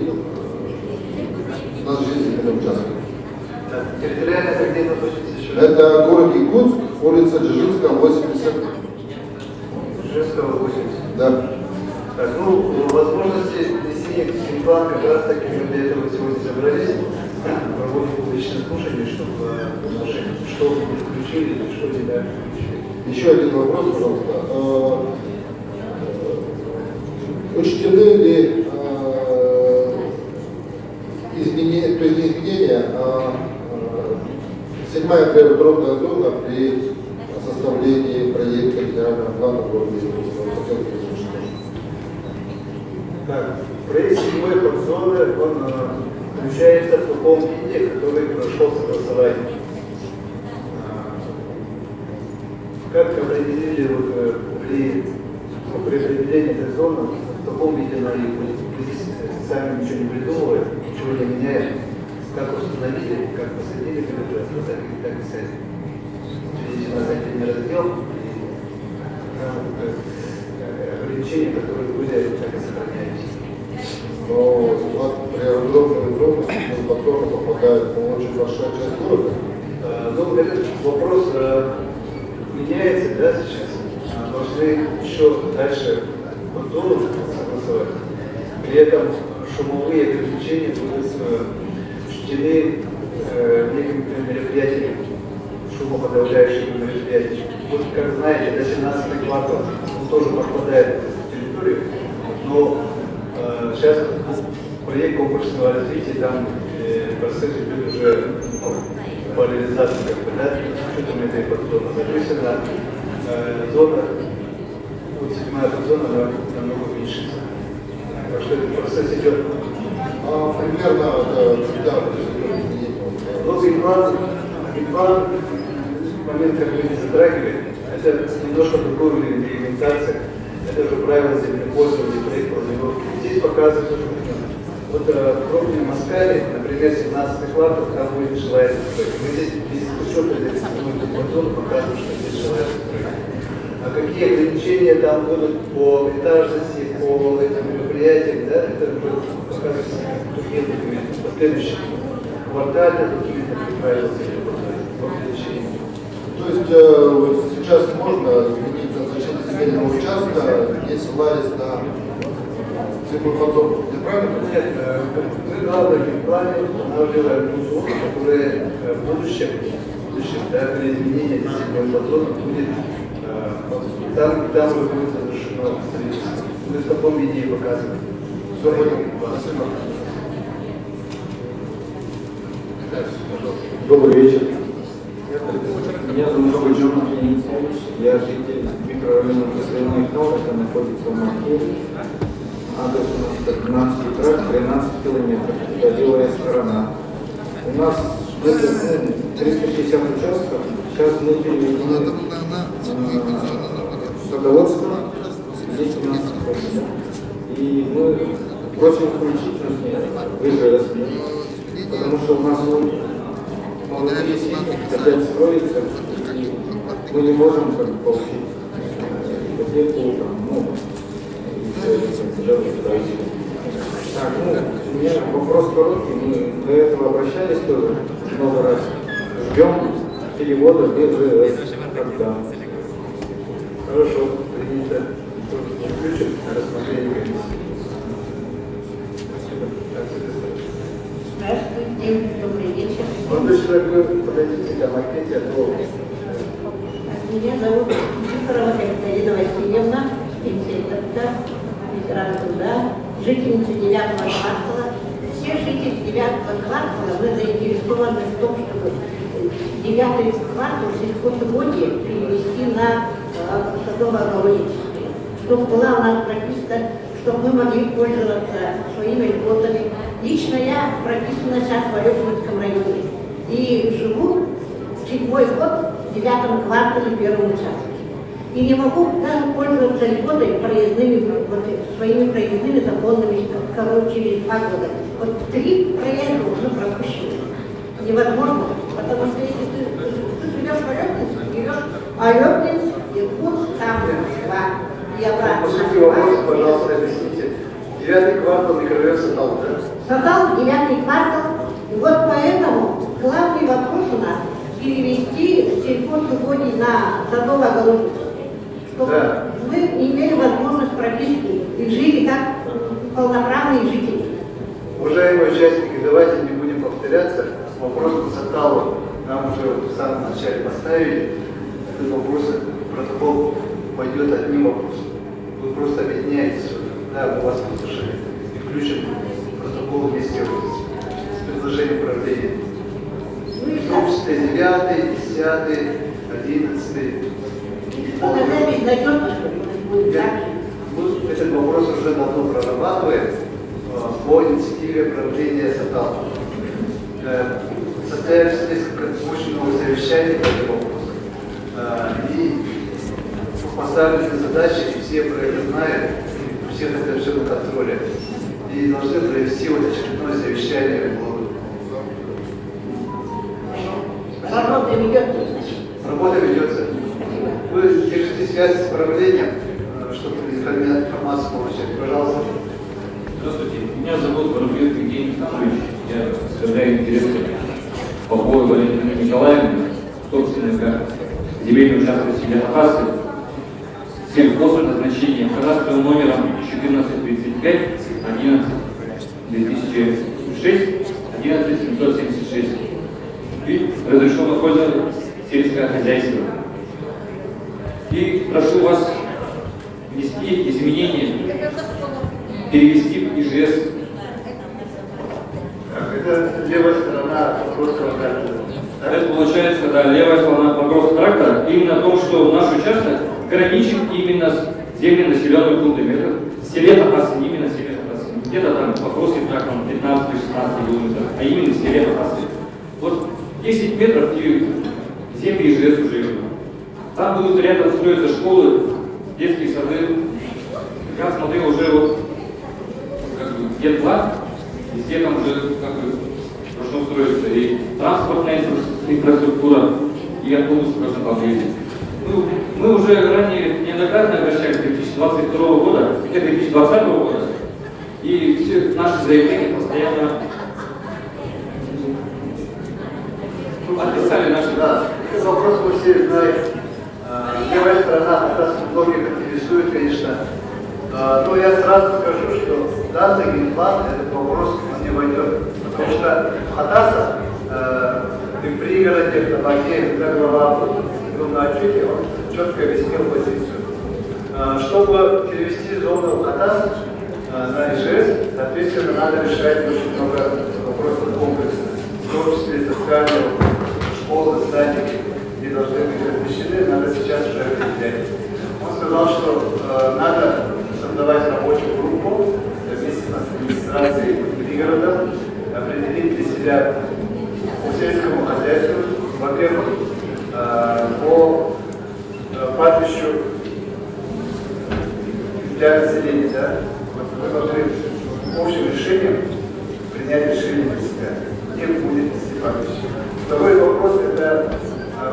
назначение земельного участка? Территориально где находится еще? Это город Якутск, улица Дзержинская, 80. Дзержинского, 80. Да. Так, возможности внесения в план как раз таки мы для этого сегодня собрались, проводим публичное слушание, чтобы что мы включили, что не включили. Еще один вопрос, пожалуйста. Учтены ли изменения, то есть не изменения, а 7-я природная зона при составлении проекта генерального плана города Якутска? Так, проект 7-й подзоны, он включается в таком виде, который прошел согласование. Как определили при определении этой зоны, в таком виде она и будет. Мы здесь сами ничего не придумываем, ничего не меняем. Как установили, как посадили, так и садили. Здесь у нас отдельный раздел и ограничения, которые были, так и сохраняются. Но вот природные зоны под зону попадает очень большая часть города. Этот вопрос меняется, да, сейчас. Должны еще дальше под зону согласовать. При этом шумовые ограничения будут учтены некими мероприятиями, шумоподавляющими мероприятиями. Вот, как знаете, до 17 квартал он тоже подпадает в территорию, но сейчас проект комплексного развития, там процесс идет уже по реализации, да, с учетом этой подзоны. Соответственно, зона, вот 7-я подзона, она намного уменьшится. Так что этот процесс идет. Примерно, да, план, момент, как вы не затрагивали, это немножко другой уровень регламентации. Это уже правила землепользования, проект планировки. Здесь показывается, что вот в крупном Москале, например, 17-й квартал, там будет желательно строить. Мы здесь без учета зоны показываем, что здесь желательно строить. А какие ограничения там будут по этажности, по этим мероприятиям, да, это уже показывается другие документы. В последующем квартале документами правила землепользования. То есть сейчас можно изменить назначение земельного участка, не ссылаясь на цикл подзон. Я правильно? Нет, мы главное в плане устанавливаем ту зону, которая в будущем, да, при изменении цикла подзона будет там уже будет разрешено строительство. Мы в таком виде и показываем. Все понял. Спасибо. Добрый вечер. Меня зовут Жоржин Николаевич. Я житель микрорайона Костяной Тор, это находится в Москве. Адрес у нас 15 тракт, 13 километров. Это левая сторона. У нас 360 участков. Сейчас мы перевели садоводство. Здесь у нас и мы просим включить нас в ИЖС, потому что у нас молодые семьи хотят строиться, и мы не можем получить ипотеку, и все это строительство. Так, у меня вопрос короткий. Мы до этого обращались тоже много раз. Ждем перевода БЗС. Когда? Хорошо, принято. Включим рассмотрение комиссии. Здравствуйте, добрый вечер. Молодой человек, вы подойдите к макете, а то... Меня зовут Чикарова Катерина Васильевна, пенсионерка, ветеран труда, жительница 9-го квартала. Все жители 9-го квартала, мы заинтересованы в том, чтобы 9-й квартал сельхозугодие перевести на садово-огородническое, чтобы была у нас прописка, чтобы мы могли пользоваться своими льготами. Лично я прописана сейчас в Алёпинском районе и живу 7-й год в 9-м квартале 1-м участке. И не могу даже пользоваться льготой проездными, своими проездными законными, через 2 года. Вот 3 проезда уже пропущены. Невозможно, потому что если ты живешь в Алёпинске, живешь Алёпинск, Иркутск, там Москва и обратно. По сути вопроса, пожалуйста, объясните. 9-й квартал микрорайон Сатал, да? Сатал, 9-й квартал. И вот поэтому главный вопрос у нас перевести сельхозугодий на садово-огородническое, чтобы мы имели возможность прописки и жили как полноправные жители. Уважаемые участники, давайте не будем повторяться. Вопрос по Саталу нам уже в самом начале поставили. Этот вопрос, протокол пойдет одним вопросом. Вы просто объединяетесь. Да, мы вас услышали. И включим протокол вместе с предложением правления. В том числе 9, 10, 11. Мы этот вопрос уже давно прорабатываем по инициативе правления Сатала. Состоялись несколько очень много совещаний по этому вопросу. И поставлены задачи, и все про это знают, и у всех это все на контроле. И должны провести вот очередное совещание в городе. Работа ведется. Работа ведется. Вы держите связь с правлением, чтобы информацию получать. Пожалуйста. Здравствуйте. Меня зовут Воробьев Евгений Николаевич. Я представляю директора Поповой Валентины Николаевны, собственника земельного участка Сибирахасы, сельхозназначением кадастровым номером 1435 11 2006 11 776. И разрешено пользоваться сельское хозяйство. И прошу вас внести изменения, перевести в ИЖС. Это левая сторона Покровского трактора. Это получается, да, левая сторона Покровского трактора именно о том, что наш участок граничит именно с землями населенными пунктами. Это селе Хакасы, именно селе Хакасы. Где-то там Покровский трактор 15-16 километров, а именно селе Хакасы. Вот 10 метров и земли ИЖС уже идут. Там будут рядом строиться школы, детские сады. Я смотрел уже вот как бы Гет-2, везде там уже как бы должно строиться и транспортная инфраструктура, и автобусы должны там ездить. Мы уже ранее неоднократно обращались 2022 года и 2020 года, и все наши заявления постоянно отписали наши. Да, этот вопрос мы все знаем. Левая сторона нас многих интересует, конечно. Но я сразу скажу, что данный генплан, этот вопрос не войдет. Потому что Хатаса в пригороде, в Табаке, когда глава был на отчете, он четко объяснил позицию. Чтобы перевести зону Хатас на ИЖС, соответственно, надо решать очень много вопросов комплексно, в том числе социальные вопросы, школы, садики, где должны быть размещены, надо сейчас уже определять. Он сказал, что надо создавать рабочую группу вместе с администрацией пригорода, определить для себя по сельскому хозяйству, во-первых, по пастбищу для населения, да? Мы должны общим решением принять решение для себя, где будет вести пастбище. Второй вопрос – это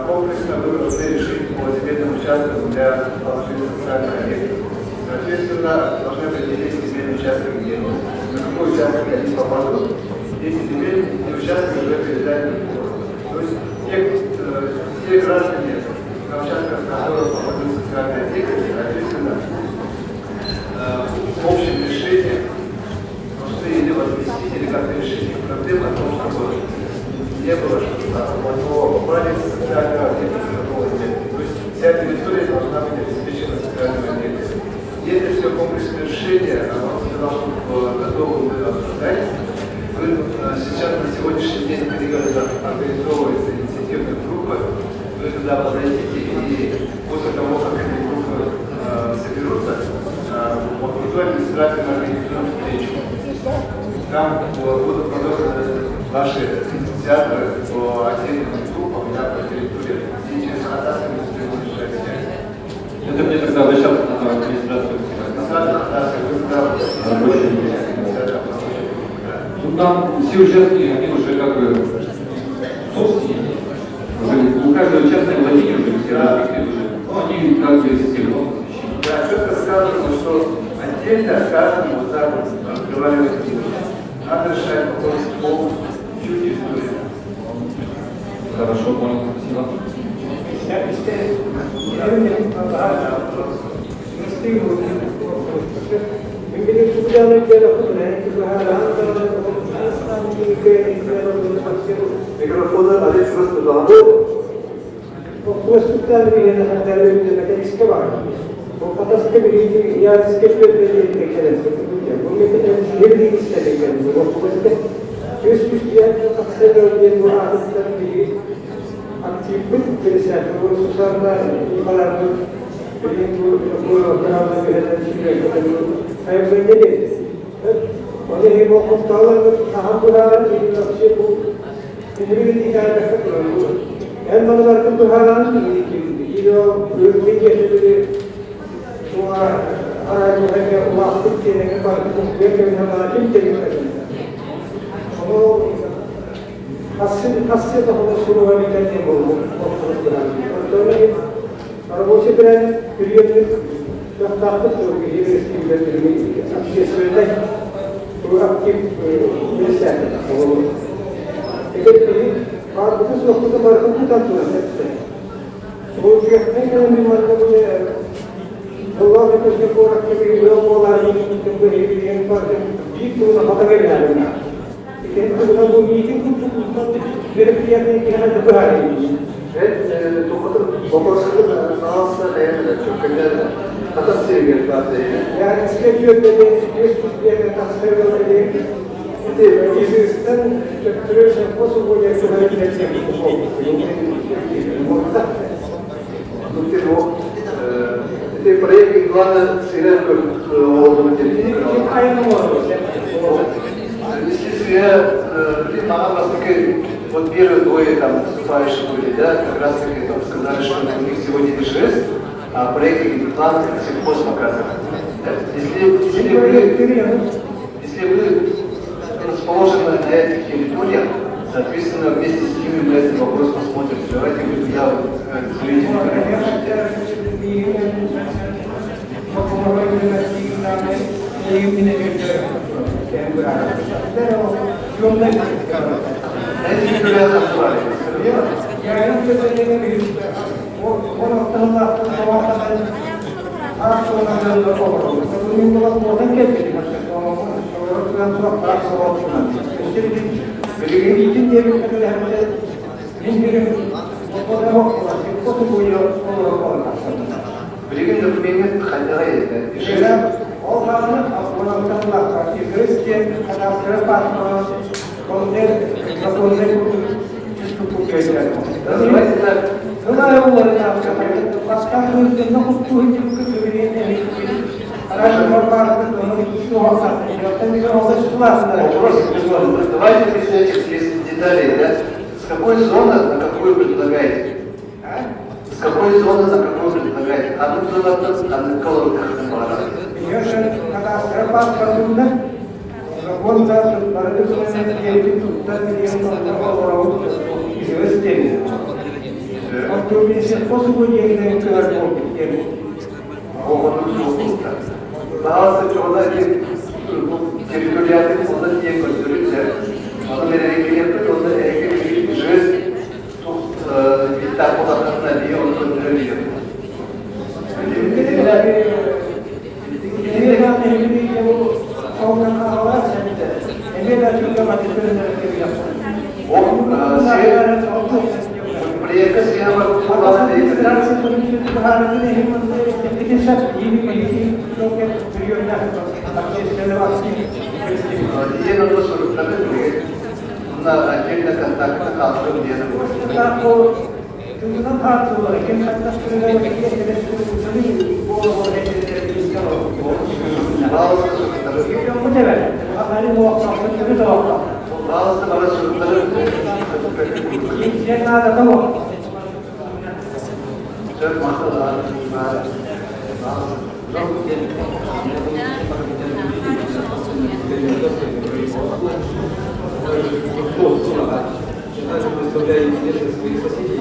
комплексно мы должны решить по земельным участкам для положения социальных объектов. Соответственно, должны определить земельный участок, где на какой другой участок они попадут, эти земельные участки уже передать. То есть те граждане, на участках, в которых попадут социальные деятельности, написано общим решением, что или возместить, или как-то решить их проблемы о том, чтобы не было, что попали социального деятельности какого нет. То есть вся территория должна быть обеспечена социальной деятельностью. Если все комплексное решение, оно сказал, что готовы мы обсуждать. Сейчас на сегодняшний день организовывается инициативная группа. Вы туда подойдите, и после того, как эти группы соберутся, в окружной администрации мы организуем встречу. Там будут подобны ваши инициаторы по отдельным группам, по территории, и через катастрофы будем решать связь. Это мне тогда обращаться на администрацию. Ну там все участки, они уже как бы собственники. Уже у каждого участка владения уже все разбиты уже. Ну они как бы системно. Да, четко сказано, что отдельно каждый вот так вот разговаривает. Надо решать вопрос полностью, всю территорию. Хорошо, понял. Спасибо. Микрофоны один просто дал. Воспитание металлического варки. Фантастика великий, я скажу, خاصيته شروع ميدانية ربوشي بران كريم تخطط ويجري بالتلميذ أمشي سويته وأكتب بالسنة إذا بعد بس وقت ما رحت تطلع وفي حين من المركب الله يكشف كبير يوم ولا يمكن ينفرد يكون خطر يعني Вопрос остался, наверное, когда отострели Я следую это проект, главное, сыграть как если мама вас вот первые двое там выступающие были, да, как раз таки там сказали, что у них сегодня не жест, а проект и план сельхоз показывает. Если вы расположены на этих территориях, соответственно, вместе с ними мы этот вопрос посмотрим. Давайте я Давайте объяснять деталей, да? С какой зоны на какую предлагаете? С какой зоны на какую предлагаете? А ну зона, а на колонках не территориальный фонд не контролирует. Он регулирует, он регулирует жизнь. Тут так вот отношения он контролирует. Отдельно контактных авторов представляя интересы своих соседей.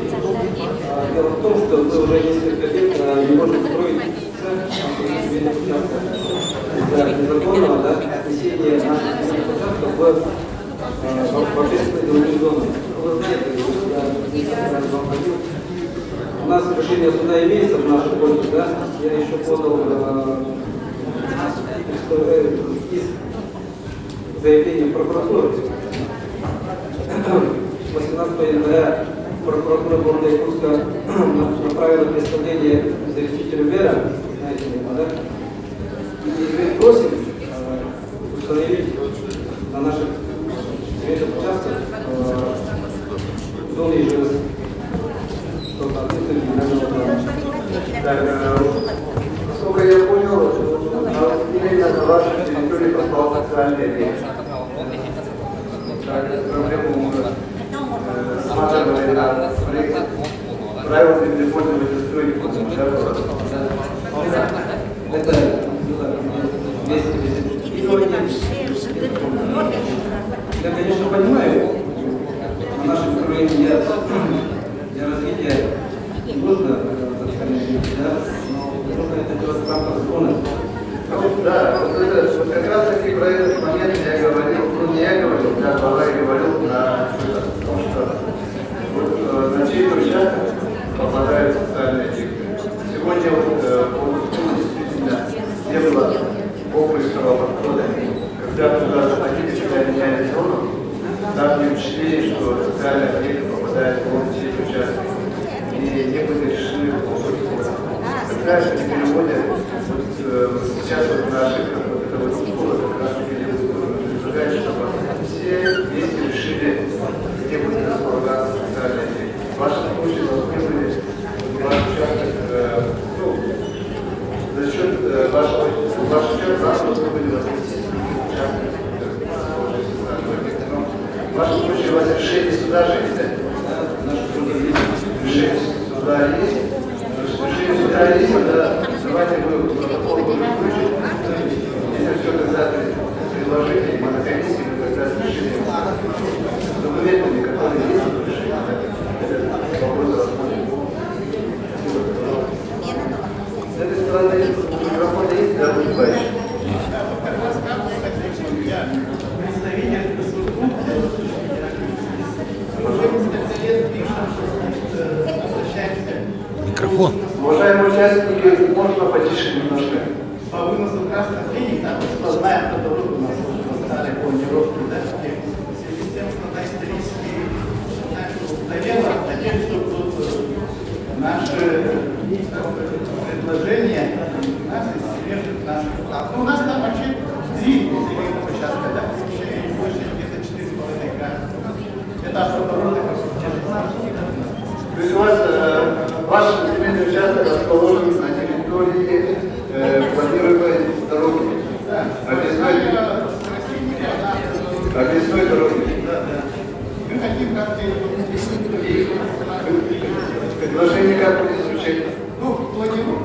Дело в том, что мы уже несколько лет не можем строить из-за незаконного отнесения наших участков в общественные другие зоны. Вы знаете, я вам ходил. У нас решение суда имеется в нашу пользу, да? Я еще подал иск, заявление в прокуратуру. 18 января прокуратура города Якутска направила представление заместителю мэра, знаете, да? И мы просим установить на наших земельных участках зоны ИЖС, чтобы открыто генерального права. Насколько я понял, именно на вашей территории пропал социальный объект. Проблему мы рассматривали на правила землепользования стройки, Это я, конечно, понимаю, в нашем окружении для развития нужно, но нужно это делать в рамках закона. Да, вот как раз таки про этот момент я говорил, я говорил потому что вот, на чей участок попадают социальные объекты. Сегодня вот по действительно не было комплексного подхода. Когда туда заходили, когда меняли зону, там не учли, что социальные объекты попадают в чей участок. И не были решены комплексно. Когда же не переводят, сейчас вот на ошибках вот этого школы как раз предлагает, чтобы все вместе решили, где будет располагаться социальный объект. В вашем случае должны были ваш участок, за счет вашего участка должны были возместить участок социального объекта. Но в вашем случае у вас решение суда же есть, да? Решение суда есть. Решение суда есть, да, давайте мы протокол будем включить. Если все тогда предложение, мы на комиссии мы тогда с решением с документами, которые есть, этот вопрос рассмотрим. С этой стороны микрофон есть, да, Владимирович? Микрофон. Уважаемые участники, можно потише немножко? По выносу красных линий, да, мы знаем, что у нас уже стали планировки, да, в связи с тем, что на исторические устарело, надеюсь, что тут наши предложения, наши свежих наших планов. Ну, у нас там вообще 3 земельных участка, да, больше где-то 4,5 грамма. Это автодорожный То есть у вас ваш земельный участок расположен на территории планируемой дороги. Объездной дороги. Мы хотим как-то предложение как будет звучать? Ну, планируем.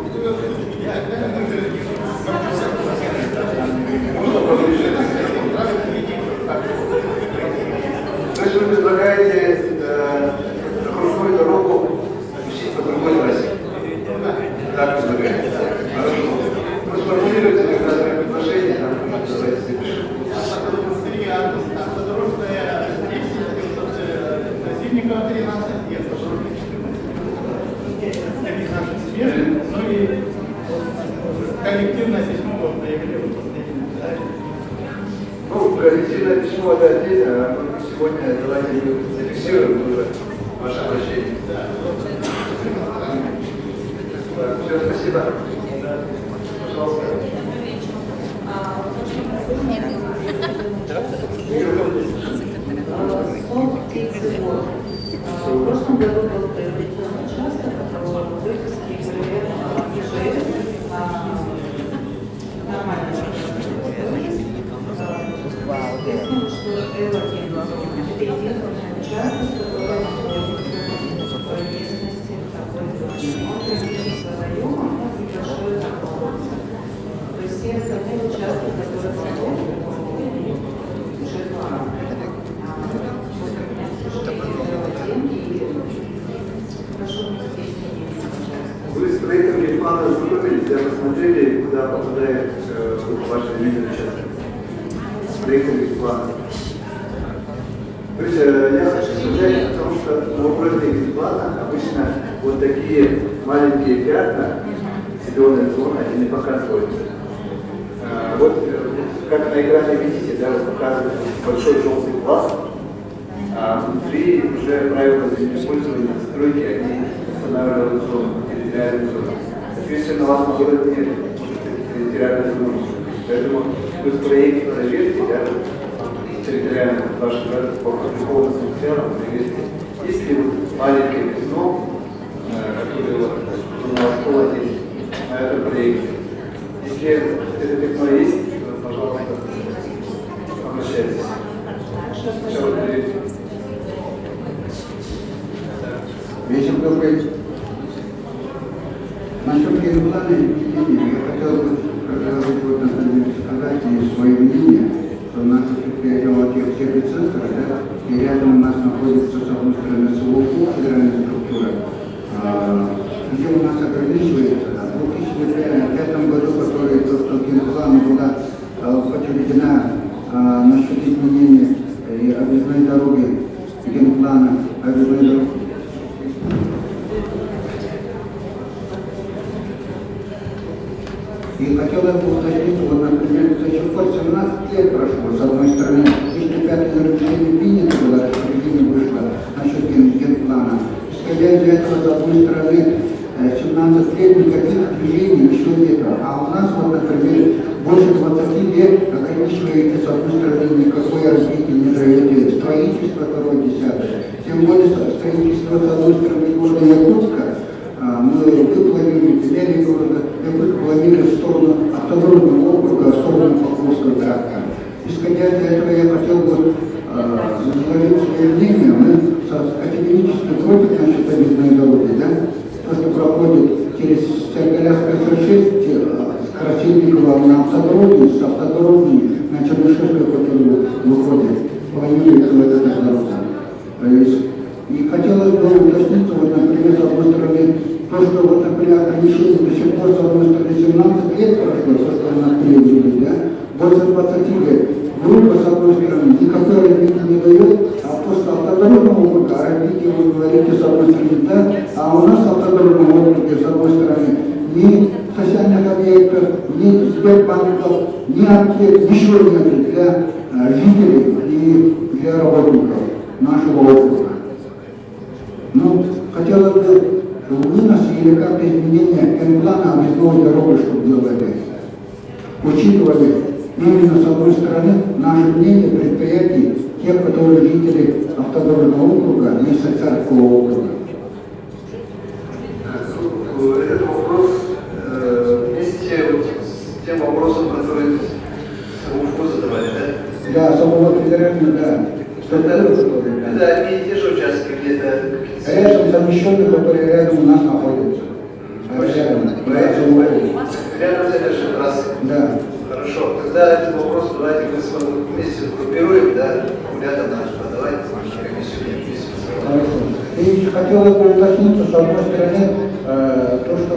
То есть вы предлагаете окружную дорогу пустить по другой трассе? Так предлагаете? Хорошо. Вы сформулируете как раз предложение, давайте запишем. Ну и коллективное письмо вот заявили в последнем заседании. Ну, коллективное письмо это отдельно, а мы сегодня давайте зафиксируем уже ваше обращение. Все, спасибо. Пожалуйста. В прошлом году был приобретен участок в выпуске ИЖС нормально. Известно, что это переделанный участок, который находится в местности такой района, небольшой закон. То есть все остальные участки, которые заходят, уже два. Вы с проектом генплана ознакомились, я посмотрели, куда попадает ваше земельный участок. С проектом генплана. То есть я хочу сказать о том, что в проекте генплана обычно вот такие маленькие пятна, зеленые зоны, они не показываются. Вот как на экране видите, да, вот показывает большой желтый пласт, а внутри уже правила землепользования стройки, они устанавливают зону, территориальную зону. Соответственно, у вас на городе нет территориальной зоны. Поэтому вы в проекте проверьте, да, территориально ваш город по опубликованным материалам проверьте. Есть ли вот маленькое пятно, которое у вас здесь на этом проекте? Если это пятно есть, то, пожалуйста, обращайтесь. Все, проверьте. Вечер добрый. Насчет генплана я хотел бы сказать свое мнение, что у нас все центры, да, и рядом у нас находится, с одной стороны, СУОК, федеральная структура, где у нас ограничивается. В 2005 году, который просто генплана была подтверждена насчет изменения и объездной дороги, генплана объездной дороги. И хотелось бы уточнить, вот, например, до сих пор 17 лет прошло, с одной стороны, 2005 разрешение принято было, распоряжение вышло насчет генплана. Исходя из этого, с одной стороны, 17 лет никаких движений еще нет. А у нас, вот, например, больше 20 лет ограничиваете, с одной стороны, никакое развитие не даете, строительство второе, десятое. Тем более строительство, с одной стороны, города Якутска, мы выпланировали города, планировали в сторону автодорожного округа, в сторону Покровского тракта. Исходя из этого, я хотел бы изложить свое мнение. Мы категорически против нашей объездной дороги, да? То, что проходит через Сергеляское шоссе, с Красильникова на автодороге, с автодороги на Чернышевскую, которую выходит, планируется вот эта дорога. И хотелось бы уточниться, вот, например, с одной стороны, то, что, вот, например, ограничение до сих пор, с одной стороны, 17 лет прошло, то, что у нас требует, да, больше 20 лет. Группа, с одной стороны, никакое развитие не дает, а то, что автодорожного округа, а развитие, вы говорите, с одной стороны, да, а у нас автодорожного округа, с одной стороны, ни социальных объектов, ни сбербанков, ни аптек, ничего нет для жителей и для работников нашего округа. Ну, хотелось бы вынос или как-то изменение генплана объездной дороги, чтобы делали. Учитывали именно с одной стороны наше мнение предприятий, тех, которые жители автодорожного округа и Социальского округа. Этот вопрос вместе с тем вопросом, который СУФО задавали, да? Да, самого федерального, да. Это одни и те же участки где-то? Рядом совмещенные, которые рядом у нас находятся. Рядом с этой же трассой? Да. Хорошо. Тогда этот вопрос давайте мы с вами вместе группируем, да? Рядом давайте комиссию вместе. Хорошо. И хотелось бы уточниться, с одной стороны, то, что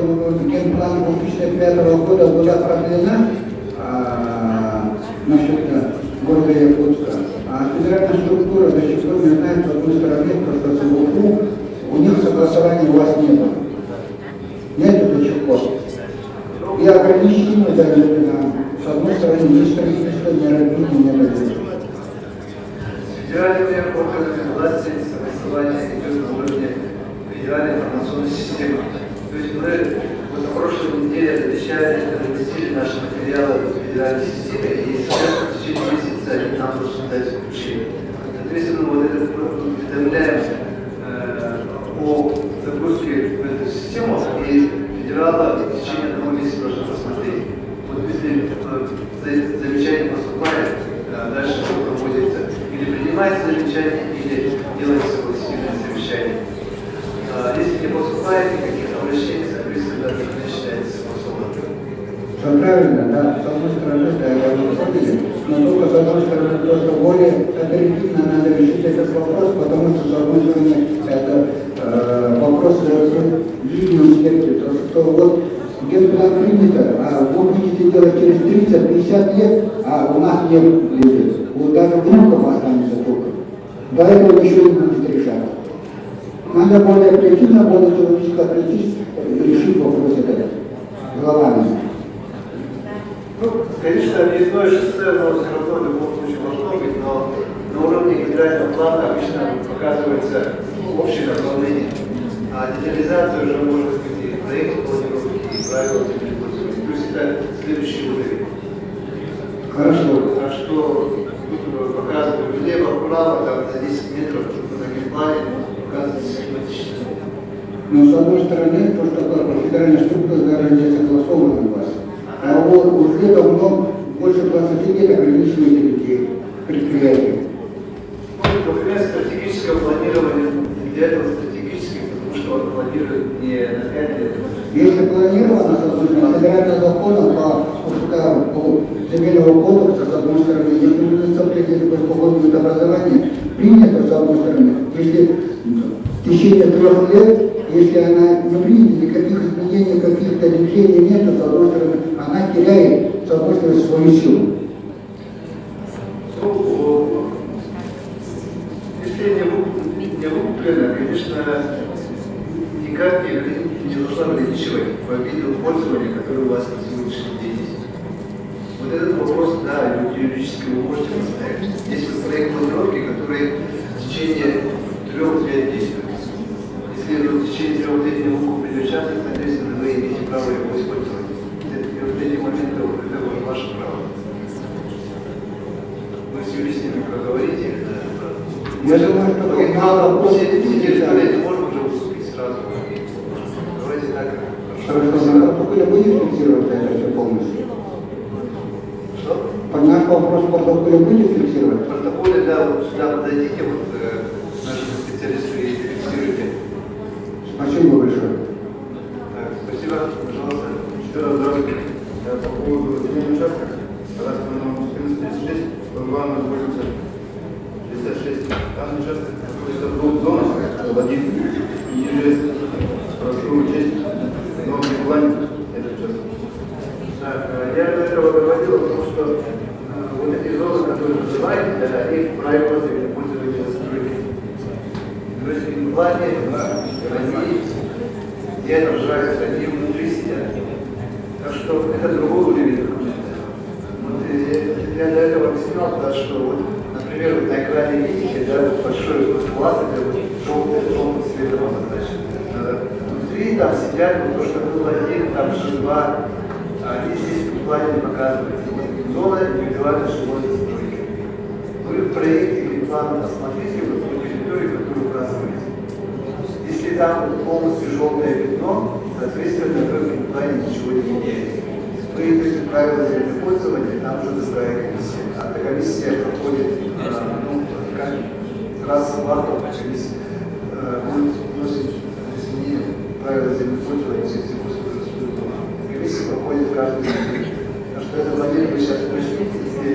генплан 2005 года была продлена насчет города Якутска, а федеральная структура до сих пор не знает, с одной стороны, то, что СУФУ, у них согласования у вас нет. Нет до сих пор. вот. И ограничения даже с одной стороны ни строительство, ни развитие, ни развитие. Федеральными органами власти согласование идет на уровне федеральной информационной системы. То есть мы на прошлой неделе разместили наши материалы в федеральной системе, и сейчас в течение месяца они нам должны дать включение. Соответственно, вот это уведомляем о загрузке в эту систему, и федерала в течение одного месяца должны посмотреть. Вот если замечание поступает, дальше что проводится. Или принимается замечание, или делается коллективное совещание. Если не поступает никаких обращений, соответственно, это не считается согласованным. Все правильно, да, с одной стороны, да, я уже понял, но только с одной стороны, просто более оперативно надо решить этот вопрос, потому что с одной стороны, это вопрос линии успеха, что вот генплан принято, а вы будете делать через 30-50 лет, а у нас нет людей. Вот даже внукам останется только. До этого еще и будет решать. Надо более оперативно, более человеческое прийти, решить вопрос этот головами. Ну, конечно, объездное шоссе, но все равно в любом случае должно быть, но на уровне федерального плана обычно показывается общее направление. А детализация уже может быть и проект планировки, и правила землепользования. То есть это следующий уровень. Хорошо. А что тут показывают влево-вправо, там на 10 метров на генплане показывается схематично. Но с одной стороны, то, что федеральная структура даже не согласована у вас. А вот уже давно, больше 20 лет ограничиваете людей, предприятий. Ну, например, стратегическое планирование для этого стратегическое, потому что он планирует не на 5 лет. Если планировано, с одной стороны, федеральным законом по земельного кодекса, с одной стороны, если муниципалитет будет образование, принято, с одной стороны, если в течение 3 лет, если она не принята, никаких изменений, каких-то решений нет, то, с одной стороны, она теряет, с одной стороны, свою силу. Ну, если не выкуплено, конечно, никак не должна ограничивать по виду пользования, который у вас на сегодняшний день есть. Вот этот вопрос, да, юридически вы можете поставить. Есть вот проект планировки, который в течение 3 лет действует. Если в течение 3 лет не выкупили участок, соответственно, вы имеете право его использовать. В эти моменты это уже ваше право. Вы с юристами проговорите. Я думаю, что все территории не можем уже выступить сразу. Давайте так. Хорошо, протоколе будет фиксировать это все полностью? Что? Наш вопрос в протоколе будет фиксировать? В протоколе, да, вот сюда подойдите, вот нашему специалисту и фиксируйте. Спасибо большое. Так, спасибо, пожалуйста. Еще раз здравствуйте. По поводу земельного участка, раз по номеру 1436, по 280. 66. Там участок находится в 2 зонах, один. И прошу учесть в новом плане этот участок. Так, я до этого говорил, потому что вот эти зоны, которые называете, да, их правила землепользования застройки. То есть в плане они не отражаются, они внутри сидят. Так что это другой уровень документа. Вот, я до этого объяснял, да, что вот, например, вот на экране видите, да, вот большой класс, это вот желтым цветом обозначен. Внутри там сидят, вот то, что было один, там же 2, они здесь в плане показывают. Зона индивидуальной жилой застройки. Вы в проекте или плане посмотрите вот ту территорию, которую указываете. Если там вот полностью желтое пятно, соответственно, в этом плане ничего не меняется. Вы идете правила землепользования, там уже другая комиссия. А эта комиссия проходит раз в квартал, комиссия будет вносить изменения правила землепользования в сельскохозяйственную зону. Комиссия проходит каждый день. Потому что этот момент вы сейчас уточните, если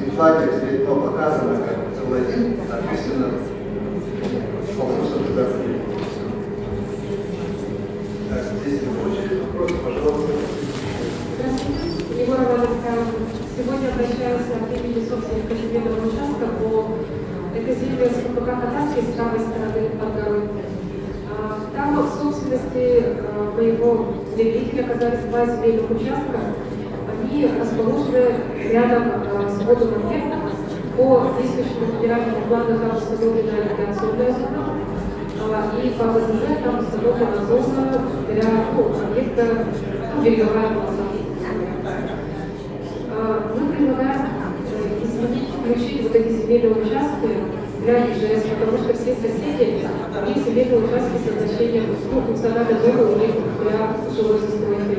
в плане пятно показано как целый один, соответственно, вопросов туда будет. Так, здесь очередь вопрос, пожалуйста. Здравствуйте, Егорова Александра. Сегодня обращаюсь от имени собственника земельного участка по экоземле с КПК Хатанской с правой стороны под горой. Там в собственности моего заявители оказались два земельных участка. Они расположены рядом с входом объекта. По действующему федеральному плану там установлена рекреационная зона, и по ВЗЗ там установлена зона для объекта береговая полоса. Мы предлагаем изменить, включить вот эти земельные участки для ИЖС, потому что все соседи, у них земельные участки с назначением функциональной зоны у них для жилой застройки.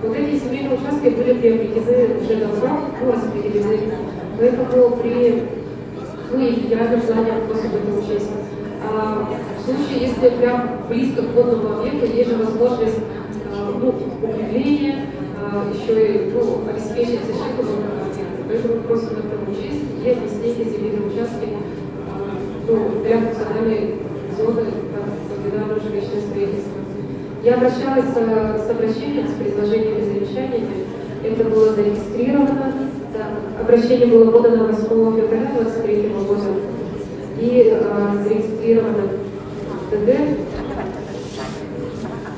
Вот эти земельные участки были приобретены уже давно, распределены. Поэтому при федеральном плане просят это учесть. В случае, если прям близко к водному объекту, есть же возможность укрепления, еще и обеспечить защиту водного объекта. Поэтому просим это учесть и объяснить земельные участки для функциональной зоны индивидуального жилищного строительства. Я обращалась с обращением, с предложениями и замечаниями. Это было зарегистрировано. Обращение было подано 8 февраля 2023 года и зарегистрировано в ТГ.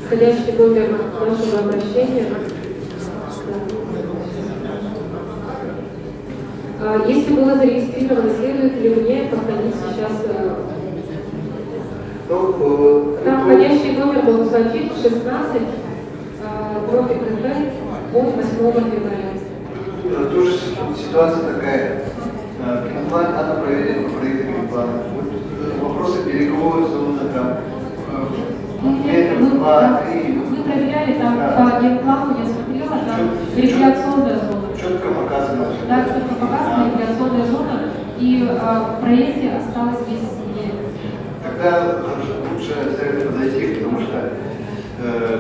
Входящий номер нашего обращения. Если было зарегистрировано, следует ли мне повторить сейчас? Там входящий номер был сообщить 16 дробь КТ от 8 февраля. Тоже ситуация такая. Генплан, она проверена, проект генплана. Вопросы береговой зоны, там, метр, два, три. Мы проверяли, там по генплану я смотрела, там рекреационная зона. Четко показано. Да, четко показана рекреационная зона, и в проекте осталось 10 дней. Тогда лучше подойти, потому что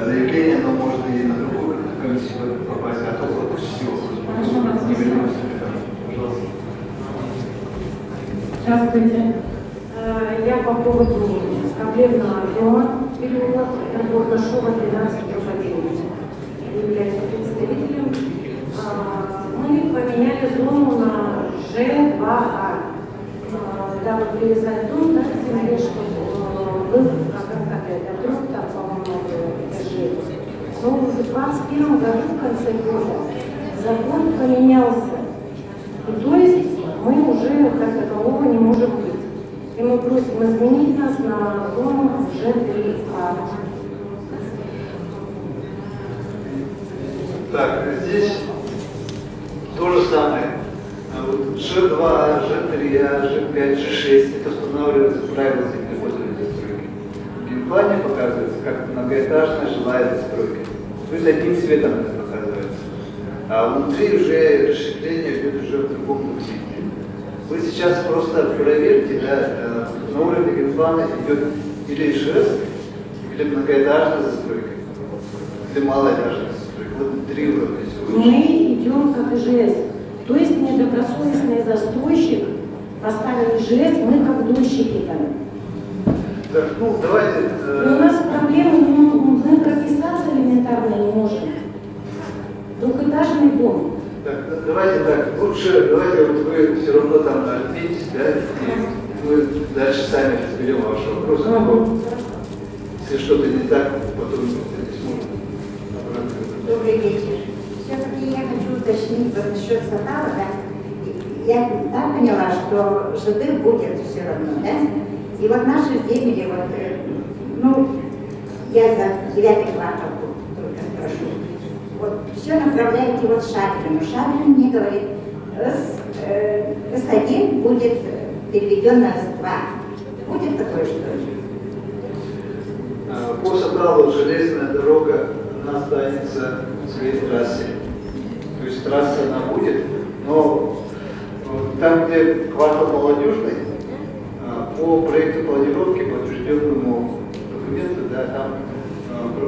заявление, оно может и на другую комиссию попасть, а то пропустить его. Пожалуйста. Здравствуйте. Я по поводу проблемного дома переулок Горбашова 12/11. Являюсь представителем. Мы поменяли зону на Ж2А. Дабы привязать дом на земле, чтобы был друг там, по-моему, этажей. Но в 2021 году, в конце года, закон поменялся. И то есть мы уже как такового не можем быть. И мы просим изменить нас на зону Ж3А. Так, здесь то же самое. Ж2, Ж3, Ж5, Ж6 это устанавливается правила землепользования застройки. В генплане показывается как многоэтажная жилая застройка. То есть одним цветом это показывается. А внутри уже расщепление идет уже в другом цвете. Вы сейчас просто проверьте, да, на уровне генплана идет или ИЖС, или многоэтажная застройка, или малоэтажная застройка. Вот три уровня. Мы идем как ИЖС. То есть недобросовестный застройщик поставил ИЖС, мы как дольщики там. Так, ну давайте... Но у нас проблемы, мы прописаться элементарно не можем. Двухэтажный дом. Так, давайте так, лучше, давайте вот вы все равно там отметитесь, да, и мы дальше сами разберем ваши вопросы. Если что-то не так, потом не сможем. Добрый вечер. Все-таки я хочу уточнить вот насчет Сатава, да? Я так поняла, что ЖД будет все равно, да? И вот наши земли, вот, ну, я за 9 квартал только спрошу. Вот все направляете вот Шабелину. Шабелин мне говорит, С1 будет переведен на С2. Будет такое, что ли? По Сатаву железная дорога, она останется в своей трассе. То есть трасса она будет, но там, где квартал молодежный, по проекту планировки, по утвержденному документу, да, там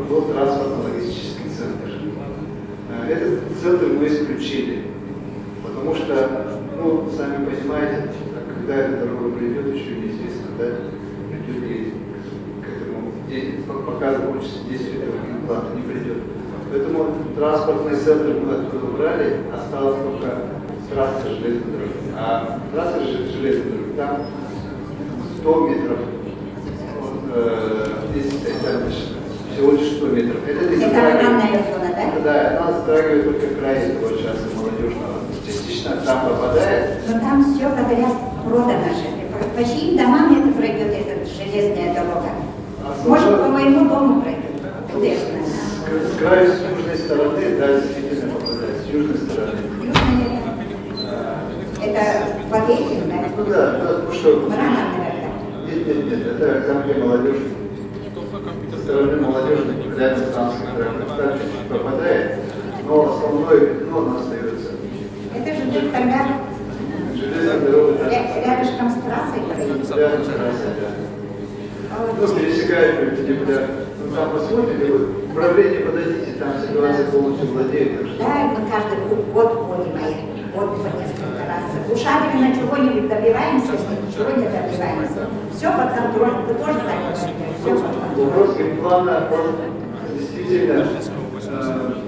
был транспортно-логистический центр. Этот центр мы исключили, потому что, ну, сами понимаете, когда эта дорога придет, еще неизвестно, да, придет ли к этому, пока закончится действие этого генплана, не придет. Поэтому транспортный центр мы оттуда убрали, осталось только трасса железной дороги. А трасса железной дороги там 100 метров, вот, здесь там всего лишь 100 метров. Это равная зона, да? Да, она затрагивает только край этого участка молодежного. Частично там попадает. Но там все говорят продано же. По чьим домам это пройдет, эта железная дорога? Может, по моему дому пройдет? С краю, с южной стороны, да, действительно попадает. С южной стороны. Это Победин, да? Ну да, потому что... Мрамор, наверное. Нет, это там, где молодежь. Со стороны молодежи, рядом с станцией, там чуть-чуть пропадает, но основное пятно оно остается. Это же тогда Железная дорога, да. рядышком с трассой проедет. Рядом с трассой, да. Ну, пересекает где-то, ну, там посмотрите, вы в управление подойдите, там ситуация полностью владеет. Да, мы каждый год ходим, год по несколько раз. У Шадрина чего-нибудь добиваемся, ничего не добиваемся. Все под контролем, вы тоже так говорите? Все под контролем. Вопрос генплана, он действительно с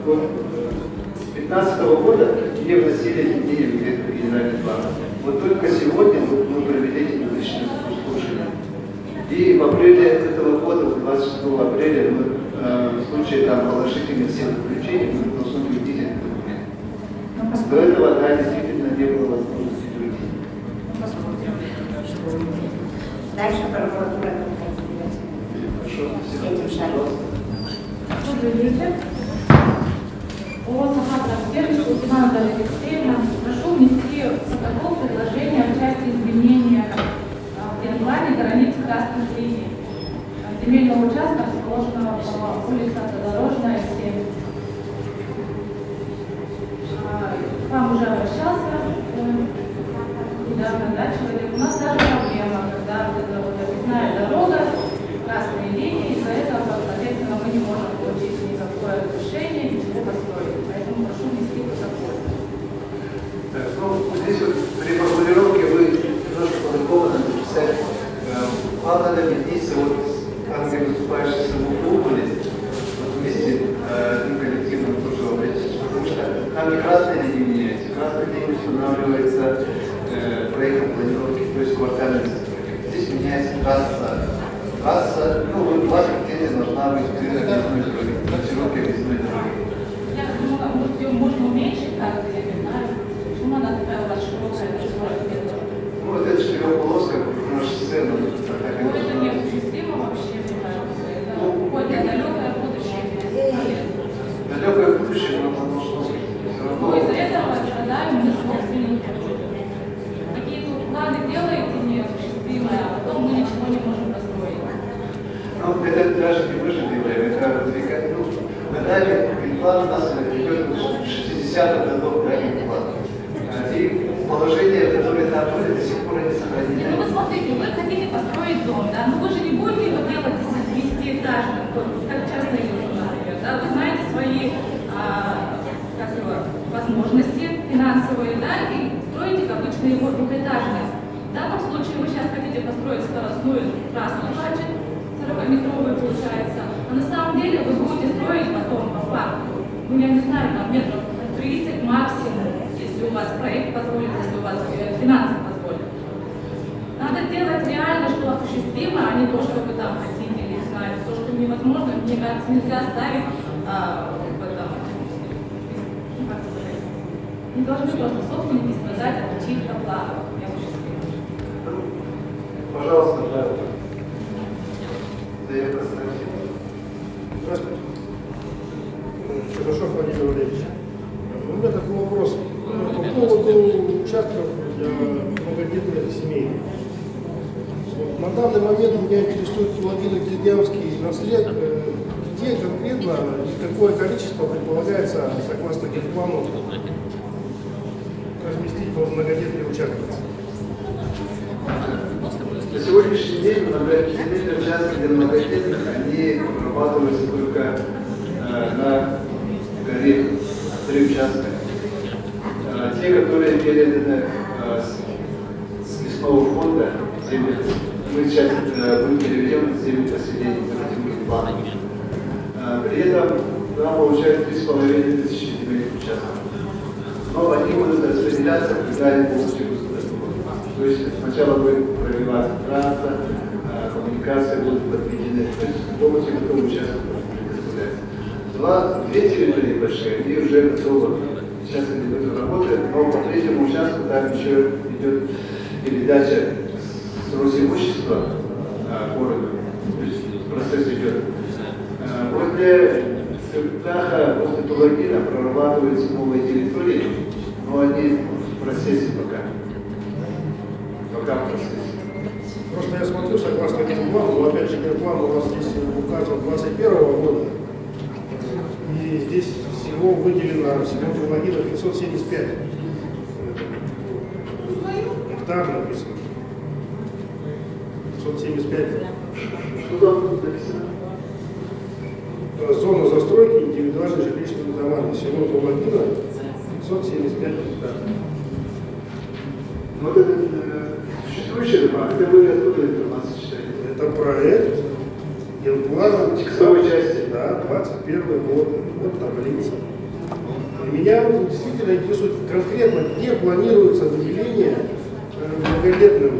2015 года не вносили изменения в генеральный план. Вот только сегодня мы провели эти публичные слушания. И в апреле этого года, 26 апреля, мы в случае там положительных всех заключений мы должны уйти этот документ. До этого, да, действительно не было возможности уйти. Дальше прокуратура с этим шагом. Добрый вечер. По Сахарскому первенству Наталья Алексеевна прошу внести протокол предложения в части изменения в генплане границ красных линий земельного участка, расположенного по улице Автодорожная, 7. К вам уже обращался недавно, да, человек. У нас даже проблема, когда вот эта вот объездная дорога, красные линии, из-за этого, соответственно, мы не можем получить никакое разрешение, ничего построить. Поэтому прошу внести протокол. Ну, здесь вот при формулировке вы немножко по-другому написали. Вам надо объединиться вот там, где выступающие самоуправление, вот вместе одним коллективным тоже обратиться, потому что там не красные линии меняются, красные линии устанавливается проектом планировки, то есть квартальной застройки. Здесь меняется трасса, ну, у вас где должна быть объездной дороги, широкой объездной дороги. Я думала, может, ее можно уменьшить как-то, я не знаю. Почему она такая у вас широкая, Ну, вот это четырехполоска, на шоссе, но так и это неосуществимо вообще, мне кажется. Это какое-то далекое будущее. далекое будущее, но оно должно быть. Ну, из-за этого страдаем мы собственники. Какие-то планы делаете неосуществимые, а потом мы ничего не можем построить. Ну, это даже не мы же делаем, это выдвигать. Ну, надали генплан у нас идет 60-х годов, да, генплан. И положение, которое там были, до сих пор не сохранили. Ну, вы смотрите, вы хотите построить дом, да, но вы же не будете его делать 10-этажным, как частный южный, например, да, вы знаете свои возможности финансовые, да, и строите как обычно его двухэтажный. В данном случае вы сейчас хотите построить скоростную трассу, значит, 40-метровую получается, а на самом деле вы будете строить потом по факту, ну, я не знаю, там метров 30 максимум, если у вас проект позволит, если у вас финансы позволят. Надо делать реально, что осуществимо, а не то, что вы там хотите, или знаете. То, что невозможно, мне кажется, нельзя ставить в этом. Не должны просто собственники страдать от чьих-то планов. Пожалуйста, да. Здравствуйте. Хорошо, Владимир Валерьевич. У меня такой вопрос. По поводу участков для многодетных семей. Вот, на данный момент меня интересует Владимир-Деревянский наслед. Где конкретно и какое количество предполагается, согласно генплану, разместить многодетные участки? На сегодняшний день земельные участки для многодетных, они обрабатываются только на горе 3 участка. Те, которые переданы с лесного фонда, мы сейчас будем переведем земли поселений по этим планам. При этом нам получается 3500 земельных участков. Но они будут распределяться, когда они полностью государственные. То есть сначала будет проливаться трасса, коммуникация будут подведены. То есть полностью готовый участок. две территории большие, они уже готовы. Сейчас они работают, но по третьему участку там еще идет передача с Росимущества города. То есть процесс идет. После Сыртаха, после Тулагина прорабатываются новые территории, но они в процессе пока. Пока в процессе. Просто я смотрю, согласно генплану, но опять же генплан у вас здесь указан 2021 года, и здесь всего выделено всего Тулагина 575 гектар написано. 575. Что там написано? Зона застройки индивидуальными жилищными домами. Село Тулагина 575 гектар. Вот это существующий дома, это вы откуда информацию читаете? Это проект генплана текстовой части. Да, 21 год. Вот таблица. И меня действительно интересует конкретно, где планируется выделение многодетным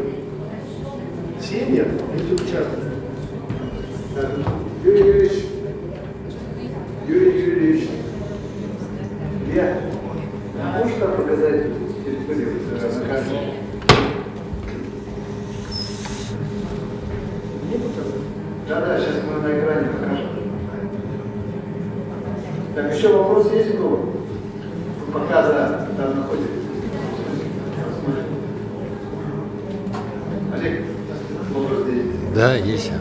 семьям этих участков. Юрий Юрьевич, я можешь там показать территорию на карте? Да, сейчас мы на экране покажем. Так, еще вопрос есть у кого? Пока там находитесь. Олег, вопрос здесь. Да, есть.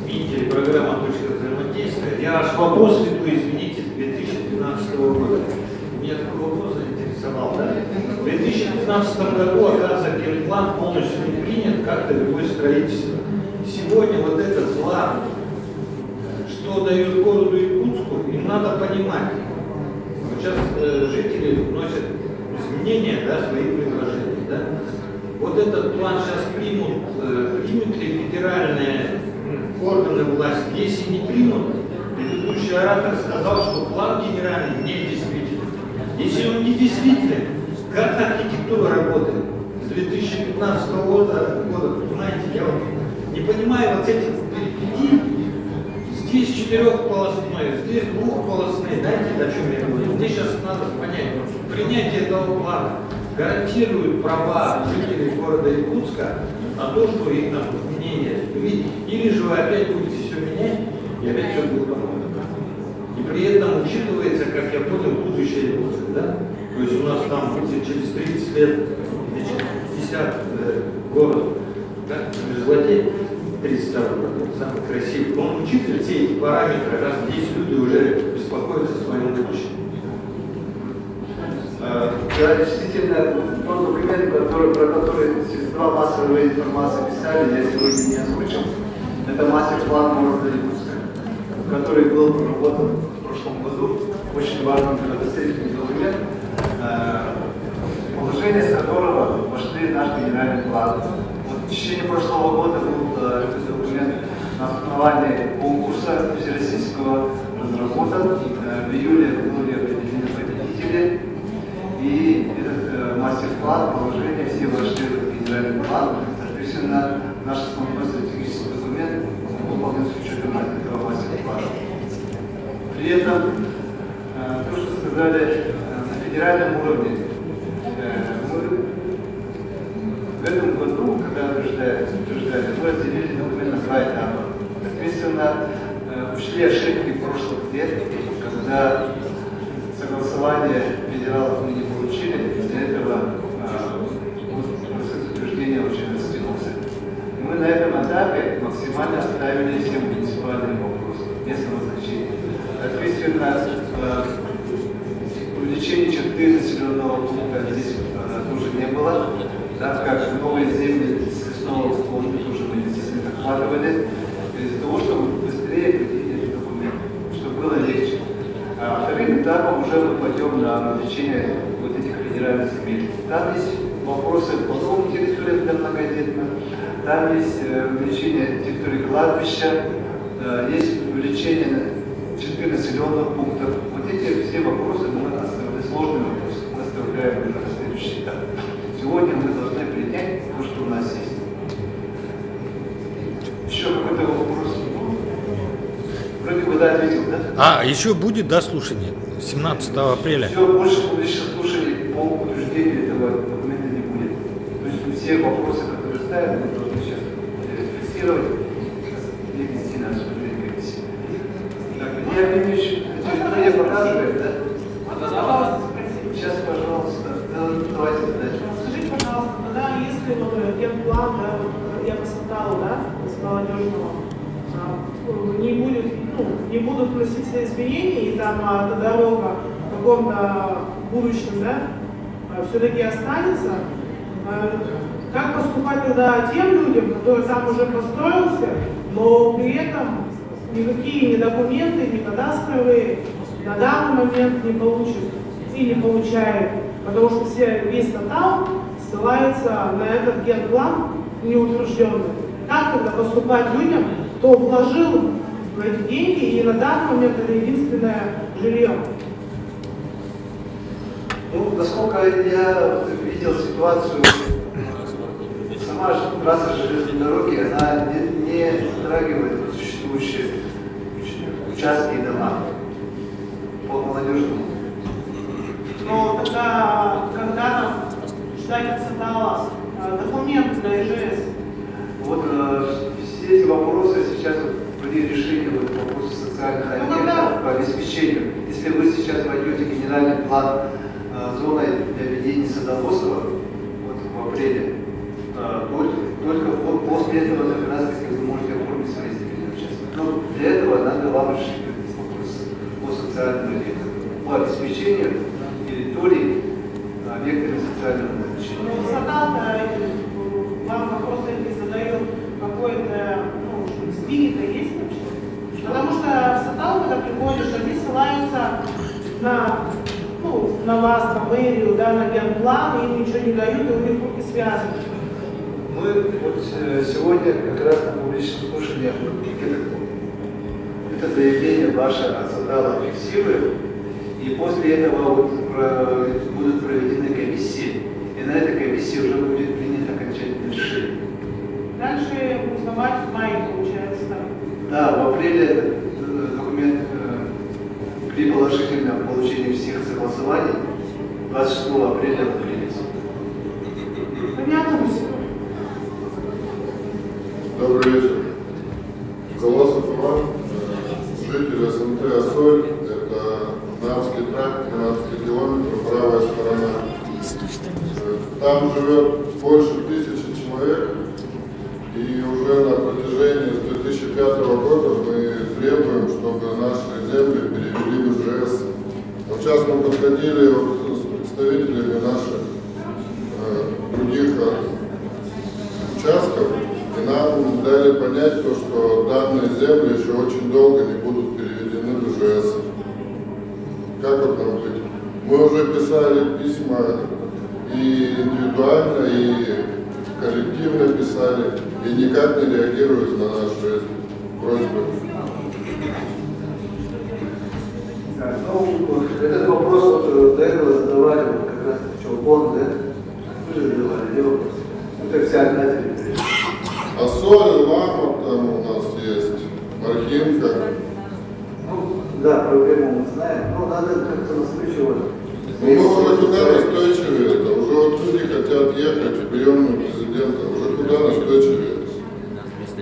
Видите, программа «Точка взаимодействия». Я аж вопрос веду, извините, с 2012 года. Меня такой вопрос заинтересовал. Да? В 2015 году, оказывается, генплан полностью не принят, как-то любое строительство. Сегодня вот этот план, что дает городу Иркутску, им надо понимать. Вот сейчас жители вносят изменения, да, свои предложения. Да? Вот этот план сейчас примут ли федеральные органы власти? Если не примут, предыдущий оратор сказал, что план генеральный недействителен. Если он недействителен, как архитектура работает? С 2015 года, понимаете, я вот не понимаю вот этих перипетий. Здесь четырехполосной, здесь двухполосный. Знаете, о чем я говорю? Мне сейчас надо понять, принятие этого плана гарантирует права жителей города Иркутска на то, что их там мнение. Или же вы опять будете все менять, и опять все будет по-новому. И при этом учитывается, как я понял, будущее Иркутска, да? То есть у нас там будет через 30 лет, 50 город, да? Златей 32 год, самый красивый. Он учитывает все эти параметры, раз здесь люди уже беспокоятся о своем будущем. Да, действительно, тот документ, про который средства массовой информации писали, я сегодня не озвучил. Это мастер-план города Иркутска, который был проработан в прошлом году. Очень важный градостроительный документ, положение с которого вошли в наш генеральный план. Вот в течение прошлого года был этот документ на основании конкурса всероссийского разработан. В июле были определены победители. И этот мастер-план, положение, все вошли в генеральный план. Соответственно, наш основной стратегический документ выполнен с учетом этого мастер-плана. При этом, то, что сказали на федеральном уровне, мы в этом году, когда утверждали, мы разделили документ на два этапа. Соответственно, ушли ошибки прошлых лет, когда согласование федералов мы не получили, из-за этого процесс утверждения очень растянулся. Мы на этом этапе максимально оставили все муниципальные вопросы, без назначения. Соответственно, увеличение черты населенного пункта здесь тоже не было, так как новые земли с лесного фонда тоже мы здесь не захватывали, из-за того, чтобы быстрее определить этот документ, чтобы было легче. А вторым этапом уже мы пойдем на увеличение вот этих федеральных земель. Там есть вопросы по новым территориям для многодетных, там есть увеличение территории кладбища, есть увеличение черты населенных пунктов. Вот эти все вопросы мы оставили, сложные вопросы, мы оставляем на следующий этап. Сегодня мы должны принять то, что у когда ответил, да? А, еще будет, да, слушание? 17 апреля. Все, больше публичных слушаний по утверждению этого документа не будет. То есть все вопросы, которые ставят, мы должны сейчас рефлексировать и вести на обсуждение комиссии. Так, я Ильич, показывает, да? Сейчас, пожалуйста, давайте дальше. Скажите, пожалуйста, тогда если генплан, да, я посмотрела, да, с молодежного, не будет, не будут вноситься изменения, и там эта дорога в каком-то будущем, да, все-таки останется, как поступать тогда тем людям, которые там уже построился, но при этом никакие ни документы, ни кадастровые на данный момент не получат и не получают, потому что весь тотал ссылается на этот генплан неутвержденный. Как тогда поступать людям, кто вложил в эти деньги, и на данный момент это единственное жилье? Ну, насколько я видел ситуацию, сама трасса железной дороги, она не затрагивает существующие участки и дома по молодежному. Но тогда, когда нам ждать от Сатала документы на ИЖС? Вот все эти вопросы сейчас были решения вопроса социальных объектов по обеспечению. Если вы сейчас войдете в генеральный план зоны для ведения садоводства вот, в апреле, только после этого как раз таки вы можете оформить свои земельные участки. Но для этого надо вам решить вопрос по социальному объекту, по обеспечению территории объектами социального назначения. Ну, Сатал-то вам вопрос не задает какой-то, сдвиг-то есть вообще? Потому что в Сатал, когда приходишь, они ссылаются на вас, на мэрию, да, на генплан, им ничего не дают, и у них руки связаны. Мы вот сегодня как раз на публичном слушании это заявление ваше от Сатала фиксируем, и после этого вот будут проведены комиссии, и на этой комиссии уже будет принято окончательное решение. Дальше узнавать в мае, получается. Да, в апреле этот документ при положительном получении всех согласований 26 апреля он примется. Понятно все. Добрый вечер. Залосов Иван, житель СНТ «Ассоль». Это Нарвский тракт, 12 километров, правая сторона. Там живет больше 1000 человек. И уже на протяжении с 2005 года мы требуем, чтобы наши земли перевели в ИЖС. Вот сейчас мы подходили с представителями наших других участков, и нам дали понять то, что данные земли еще очень долго не будут переведены в ИЖС. Как вот нам быть? Мы уже писали письма и индивидуально, и коллективно писали, и никак не реагируют на наши просьбы. Ну, этот вопрос вот до этого задавали, вот как раз Челбон, да? Вы же задавали, где вопрос? Это вся одна территория. Ассоль, Лама там у нас есть, Мархинка. Ну, да, проблему мы знаем, но надо как-то настойчиво. Мы уже куда настойчивее это, уже вот люди хотят ехать в приемную президента, уже куда настойчивее.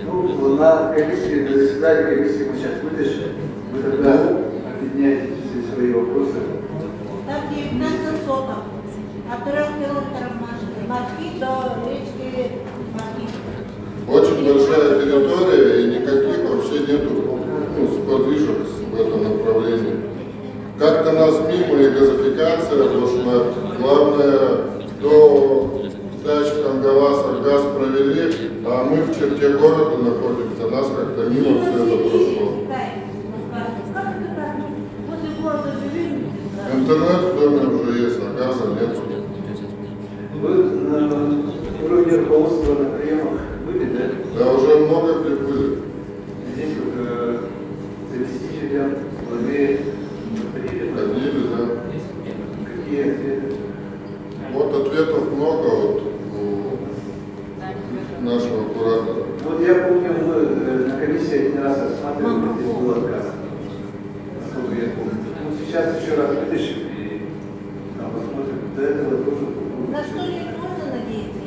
Ну, на комиссии, на заседании комиссии мы сейчас вытащим, вы тогда объединяете все свои вопросы. Там 19 соток, от 3 километров Марки до речки Марки. Очень большая территория и никаких вообще нету сподвижек в этом направлении. Как-то нас мимо и газификация пошла. Главное, до сдачи Камгаласа газ провели, а мы в черте города находимся, нас как-то мимо все это прошло. Интернет в доме уже есть, а газа нет. Вы на уровне руководства на приемах были, да? Да, уже много прибыли. Здесь вот заместителям главе ходили, да. Какие ответы? Вот ответов много от нашего куратора. Вот я помню, мы на комиссии один раз рассматривали, здесь был отказ. насколько я помню. Ну, сейчас еще раз вытащим и там посмотрим. До этого тоже. На что можно надеяться?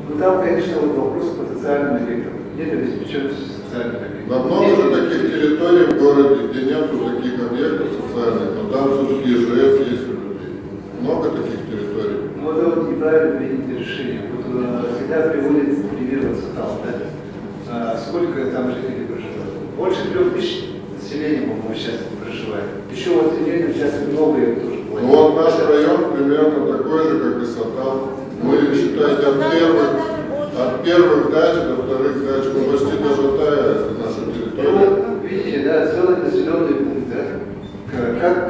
Ну там, конечно, вот вопросы по социальным объектам. Нет обеспеченности социальных объектов. Да много же таких территорий в городе, где нету таких объектов социальных, но там все-таки ИЖС есть у людей. Много таких территорий. Ну это вот неправильно принятое решение. Вот всегда приводит пример Высотал, да? Сколько там жителей проживает? Больше 3000 населения, по-моему, сейчас проживает. Еще вот земельные участки новые тоже платят. Ну вот наш район примерно такой же, как и Сатал. Мы, считайте, от первых дач до вторых дач, мы почти даже таяли нашу территорию. Ну, видите, да, целый населенный пункт, да?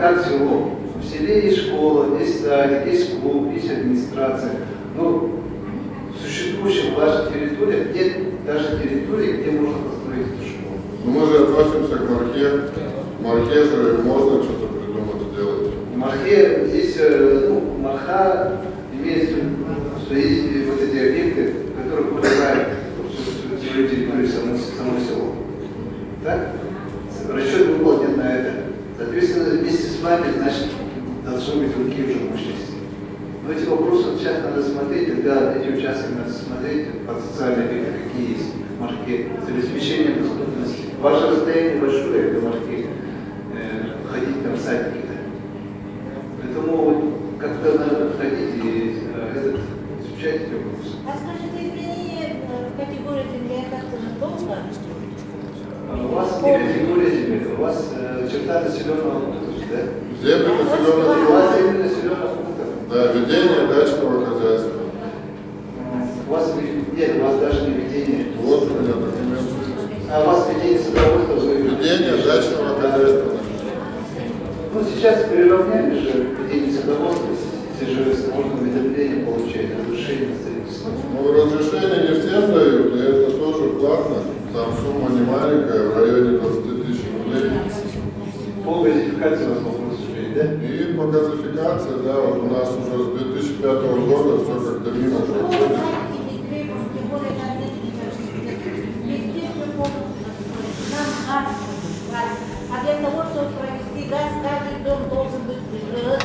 Как село. В селе есть школа, есть садик, есть клуб, есть администрация. Ну, в существующих ваших территориях нет даже территории, где можно построить эту школу. Но мы же относимся к Мархе. В Мархе же можно что-то придумать, сделать. В Мархе здесь, ну, Марха имеет в виду, что есть вот эти объекты, которые покрывают свою территорию, само село. Так? Расчет выполнен на это. Соответственно, вместе с вами, значит, должны быть другие уже мощности. Но эти вопросы сейчас надо смотреть, тогда эти участки надо смотреть под социальные объекты, какие есть в Мархе, с обеспечением доступности. Ваше расстояние большое до Мархи, ходить там в садики. Поэтому вот как-то надо подходить и изучать эти вопросы. А скажите, изменение категории земли как-то долго? У вас не категория земли, у вас черта населенного пункта, да? Земли населенного пункта. У вас земли населенного пункта. Да, ведение дачного хозяйства. У вас нет, у вас даже не ведение. Вот у меня документ. А у вас ведение садоводства? Ведение дачного хозяйства. Ну, сейчас приравняли же ведение садоводства, если же можно уведомление получать, разрешение строительства. Ну, разрешение не всем дают, и это тоже платно. Там сумма не маленькая, в районе 20 000 рублей. По газификации у вас вопрос стоит, да? И по газификации, да, вот у нас уже с 2005 года все как-то мимо проходит. А для того, чтобы провести газ, каждый дом должен быть ЖС.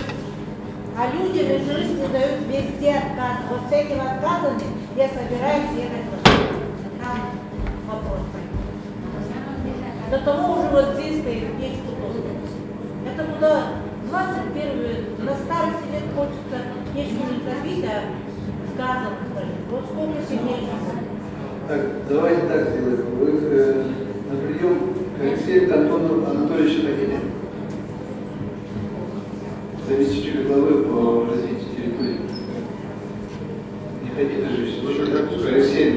А люди ЖС не дают везде отказ. Вот с этими отказами я собираюсь ехать в Россию. Там вопрос. До того уже вот здесь стоит печку тоже. Это куда 21 на старости лет хочется печку не топить, а с газом ходить. Вот сколько семей. Так, давайте так сделаем. Вы на прием к Алексею Антону Анатольевичу ходили? Заместителю главы по развитию территории. Не ходите же еще? Алексей.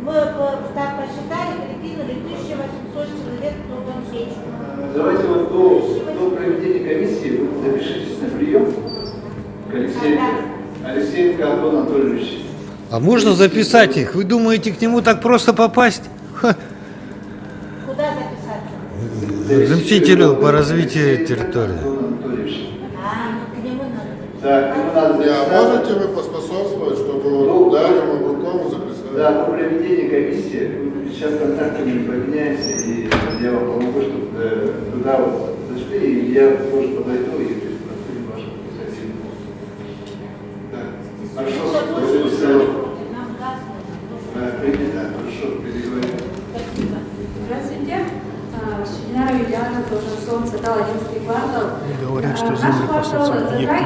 Мы так посчитали, прикинули 1800 человек в новом печку. Давайте вот до проведения комиссии вы запишитесь на прием к Алексею Антону Анатольевичу. А можно записать их? Вы думаете, к нему так просто попасть? Ха. Куда записаться? Заместителю по развитию территории. К нему надо. Да, к нему надо записаться. А можете вы поспособствовать, чтобы вот Дарью Маврукову записать? Да, по проведению комиссии сейчас контактами поменяемся, и я вам помогу, чтобы туда вот зашли, и я тоже подойду и обсудим вашу инициативу. Да. Хорошо, принято, хорошо, переговорим. Здравствуйте. Шейнара Юлиана, должностном Сатал, 11 квартал. Говорят, что земли по соцобъектам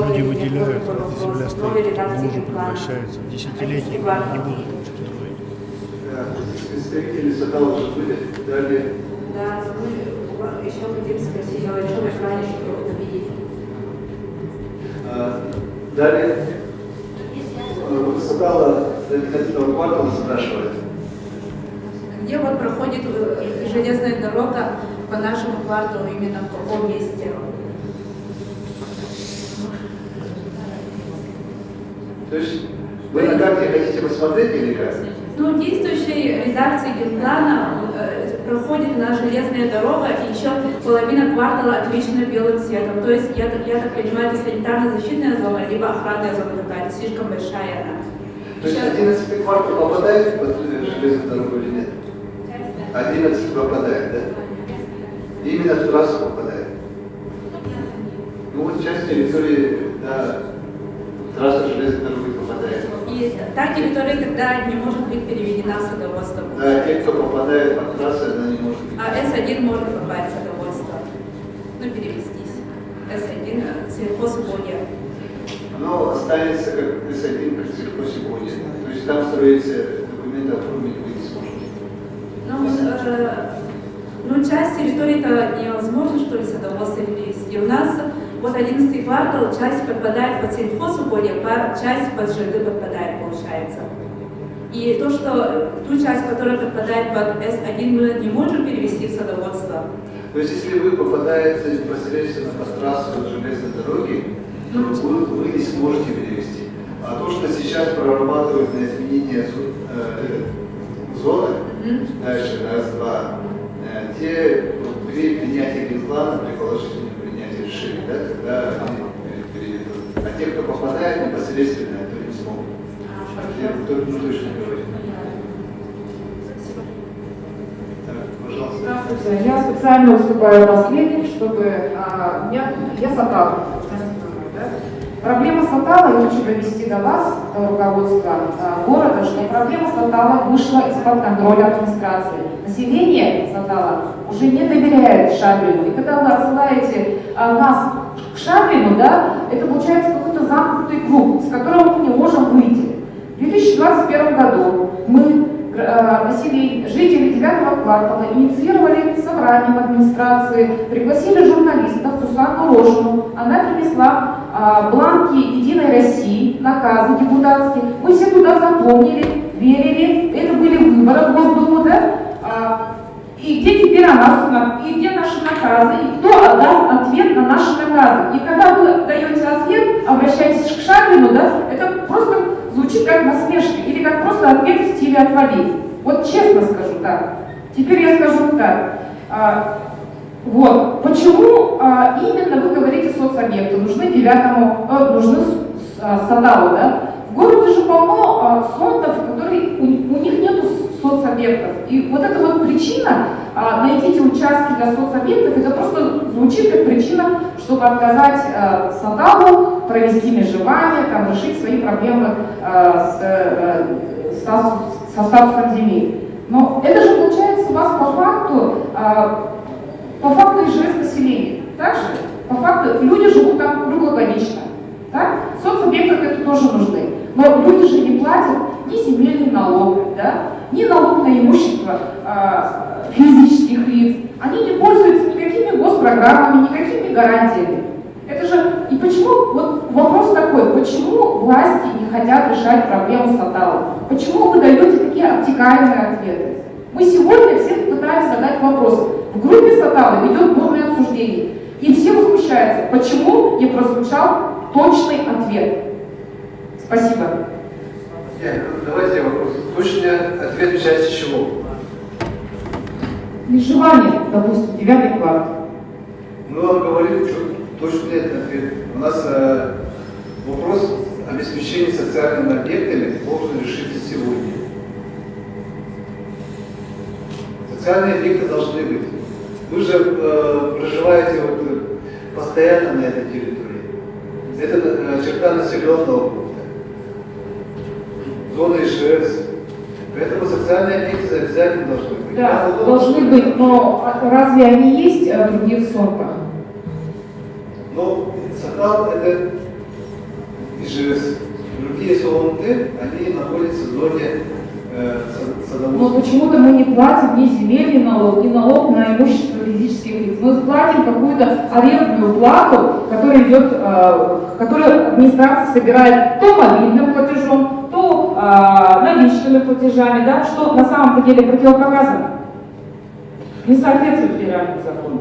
люди выделяют, эта земля стоит, не может превращается. Десятилетия не будут строить. Представители Сатала уже были, далее. Да, мы еще хотим спросить о большом экране, чтобы увидеть. Далее. Сатала с 11 квартала спрашивает. Где вот проходит железная дорога по нашему кварталу, именно в каком месте? То есть вы на карте хотите посмотреть или как? Ну, в действующей редакции генплана проходит на железная дорога, и еще половина квартала отмечена белым цветом. То есть, я так понимаю, это санитарно-защитная зона, либо охранная зона какая-то, слишком большая она. То есть 11 квартал попадает под железную дорогу или нет? 11 попадает, да? именно в трассу попадает. Ну вот часть территории, да, трасса железной дороги попадает. И та территория тогда не может быть переведена в садоводство. Да, те, кто попадает под трассу, она не может быть. А С1 может попасть в садоводство. Ну, перевестись. С1 сельхозугодие. Оно останется как С1, как сельхозугодие. То есть там строится документы оформить вы не сможете. Ну, часть территории-то невозможно, что ли, садоводство перевести. У нас вот 11 квартал, часть подпадает под сельхозугодие, часть под ЖД подпадает, получается. И то, что ту часть, которая подпадает под С1, мы не можем перевести в садоводство. То есть, если вы попадаете непосредственно под трассу железной дороги, то вы не сможете перевести. А то, что сейчас прорабатывают на изменение зоны, дальше, раз, два, те при принятии генплана, при положительном принятии решения, да, тогда они переведут. А те, кто попадает непосредственно, то не смогут. Кто точно говорит. Пожалуйста. Здравствуйте. Я специально выступаю последним, чтобы... Я Сатала. Проблема Сатала, я хочу довести до вас, до руководства города, что проблема Сатала вышла из-под контроля администрации. Население Сатала уже не доверяет Шадрину. И когда вы отсылаете нас к Шадрину, да, это получается какой-то замкнутый круг, из которого мы не можем выйти. В 2021 году мы, жители 9 квартала, инициировали собрание в администрации, пригласили журналистов Сусанну Рожину. Она принесла бланки Единой России, наказы депутатские. Мы все туда запомнили, верили. Это были выборы в Госдуму, да? И где теперь и где наши наказы, и кто отдаст ответ на наши наказы. И когда вы даете ответ, обращайтесь к Шадрину, да, это просто звучит как насмешка, или как просто ответ в стиле «отвали». Вот честно скажу так. Теперь я скажу так. Вот. Почему именно вы говорите соцобъекты? Нужны нужны Саталу, да? В городе же полно фондов, которые, у них нет соцобъектов. И вот эта вот причина, найти эти участки для соцобъектов, это просто звучит как причина, чтобы отказать Саталу, провести межевание, там, решить свои проблемы со статусом земли. Но это же получается у вас по факту ИЖС населения. Также по факту люди живут там круглогодично. Так? Соцобъектов это тоже нужны. Но люди же не платят ни земельный налог, да, ни налог на имущество физических лиц. Они не пользуются никакими госпрограммами, никакими гарантиями. Это же, и почему, вот вопрос такой, почему власти не хотят решать проблему Сатала? Почему вы даете такие обтекаемые ответы? Мы сегодня всех пытались задать вопрос. В группе Сатала идет бурное обсуждение. И все возмущаются, почему не прозвучал точный ответ. Спасибо. Давайте вопрос. Точный ответ в части чего? Межевание, допустим, 9 квартал. Мы вам говорим, что точный ответ. У нас вопрос обеспечения социальными объектами должен решиться сегодня. Социальные объекты должны быть. Вы же проживаете постоянно на этой территории. Это черта населенного пункта. Зона ИЖС. Поэтому социальные объекты обязательно должны быть. Да, должны быть, но разве они есть в других СОНках? Но Сатал это ИЖС. Другие СОНТ, они находятся в зоне садоводства. Но почему-то мы не платим ни земельный налог, ни налог на имущество физических лиц. Мы платим какую-то арендную плату, которую администрация собирает то мобильным платежом, то наличными платежами, да, что на самом деле противопоказано. Не соответствует федеральному закону.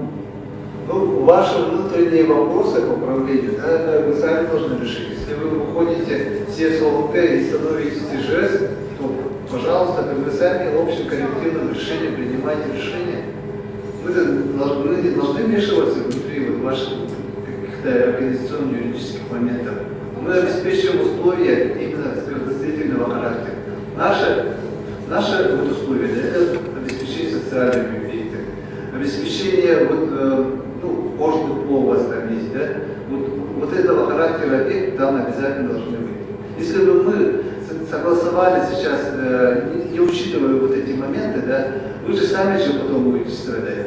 Ну, ваши внутренние вопросы по управлению, да, вы сами должны решить. Если вы выходите все СОНТ и становитесь ИЖС, то, пожалуйста, вы сами общим коллективным решением принимаете решение. Вы не должны вмешиваться внутри ваших каких-то организационно-юридических моментов. Мы обеспечиваем условия именно предоставительного характера. Наше условие – это обеспечение социальными объектами. обеспечение, может быть, плохо у вас там есть, да? Вот этого характера объекта там обязательно должны быть. Если бы мы согласовали сейчас, не учитывая вот эти моменты, да, вы же сами же потом будете страдать.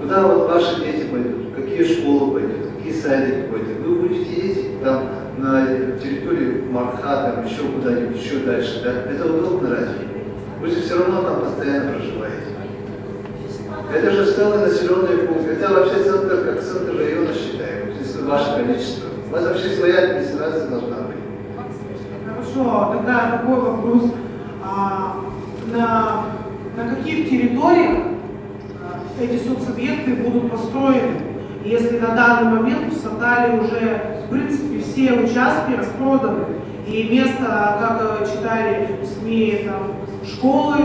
Куда вот ваши дети пойдут, какие школы пойдут, какие садики пойдут. Вы будете ездить там на территории Марха, там еще куда-нибудь, еще дальше, да? Это удобно разве? Вы же все равно там постоянно проживаете. Это же целый населенный пункт. Это вообще центр, как центр района считаем, если ваше количество. У вас вообще своя администрация должна быть. Хорошо, тогда такой вопрос. На каких территориях эти соцобъекты будут построены, если на данный момент в Сатале уже, в принципе, все участки распроданы, и место, как читали в СМИ, там, школы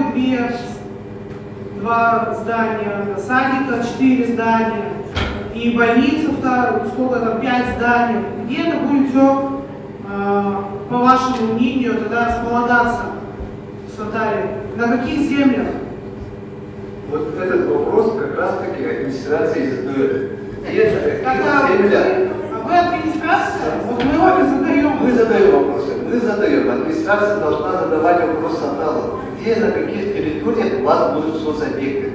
2 здания, садика 4 здания, и больница, сколько там, 5 зданий. Где это будет все, по вашему мнению, тогда располагаться в Сатале? На каких землях? Вот этот вопрос как раз таки администрация задает. Вы администрация? Вот мы его не задаем. Мы задаем вопросы. Мы задаем. Администрация должна задавать вопрос Сатала. Где, на каких территориях у вас будут соцобъекты?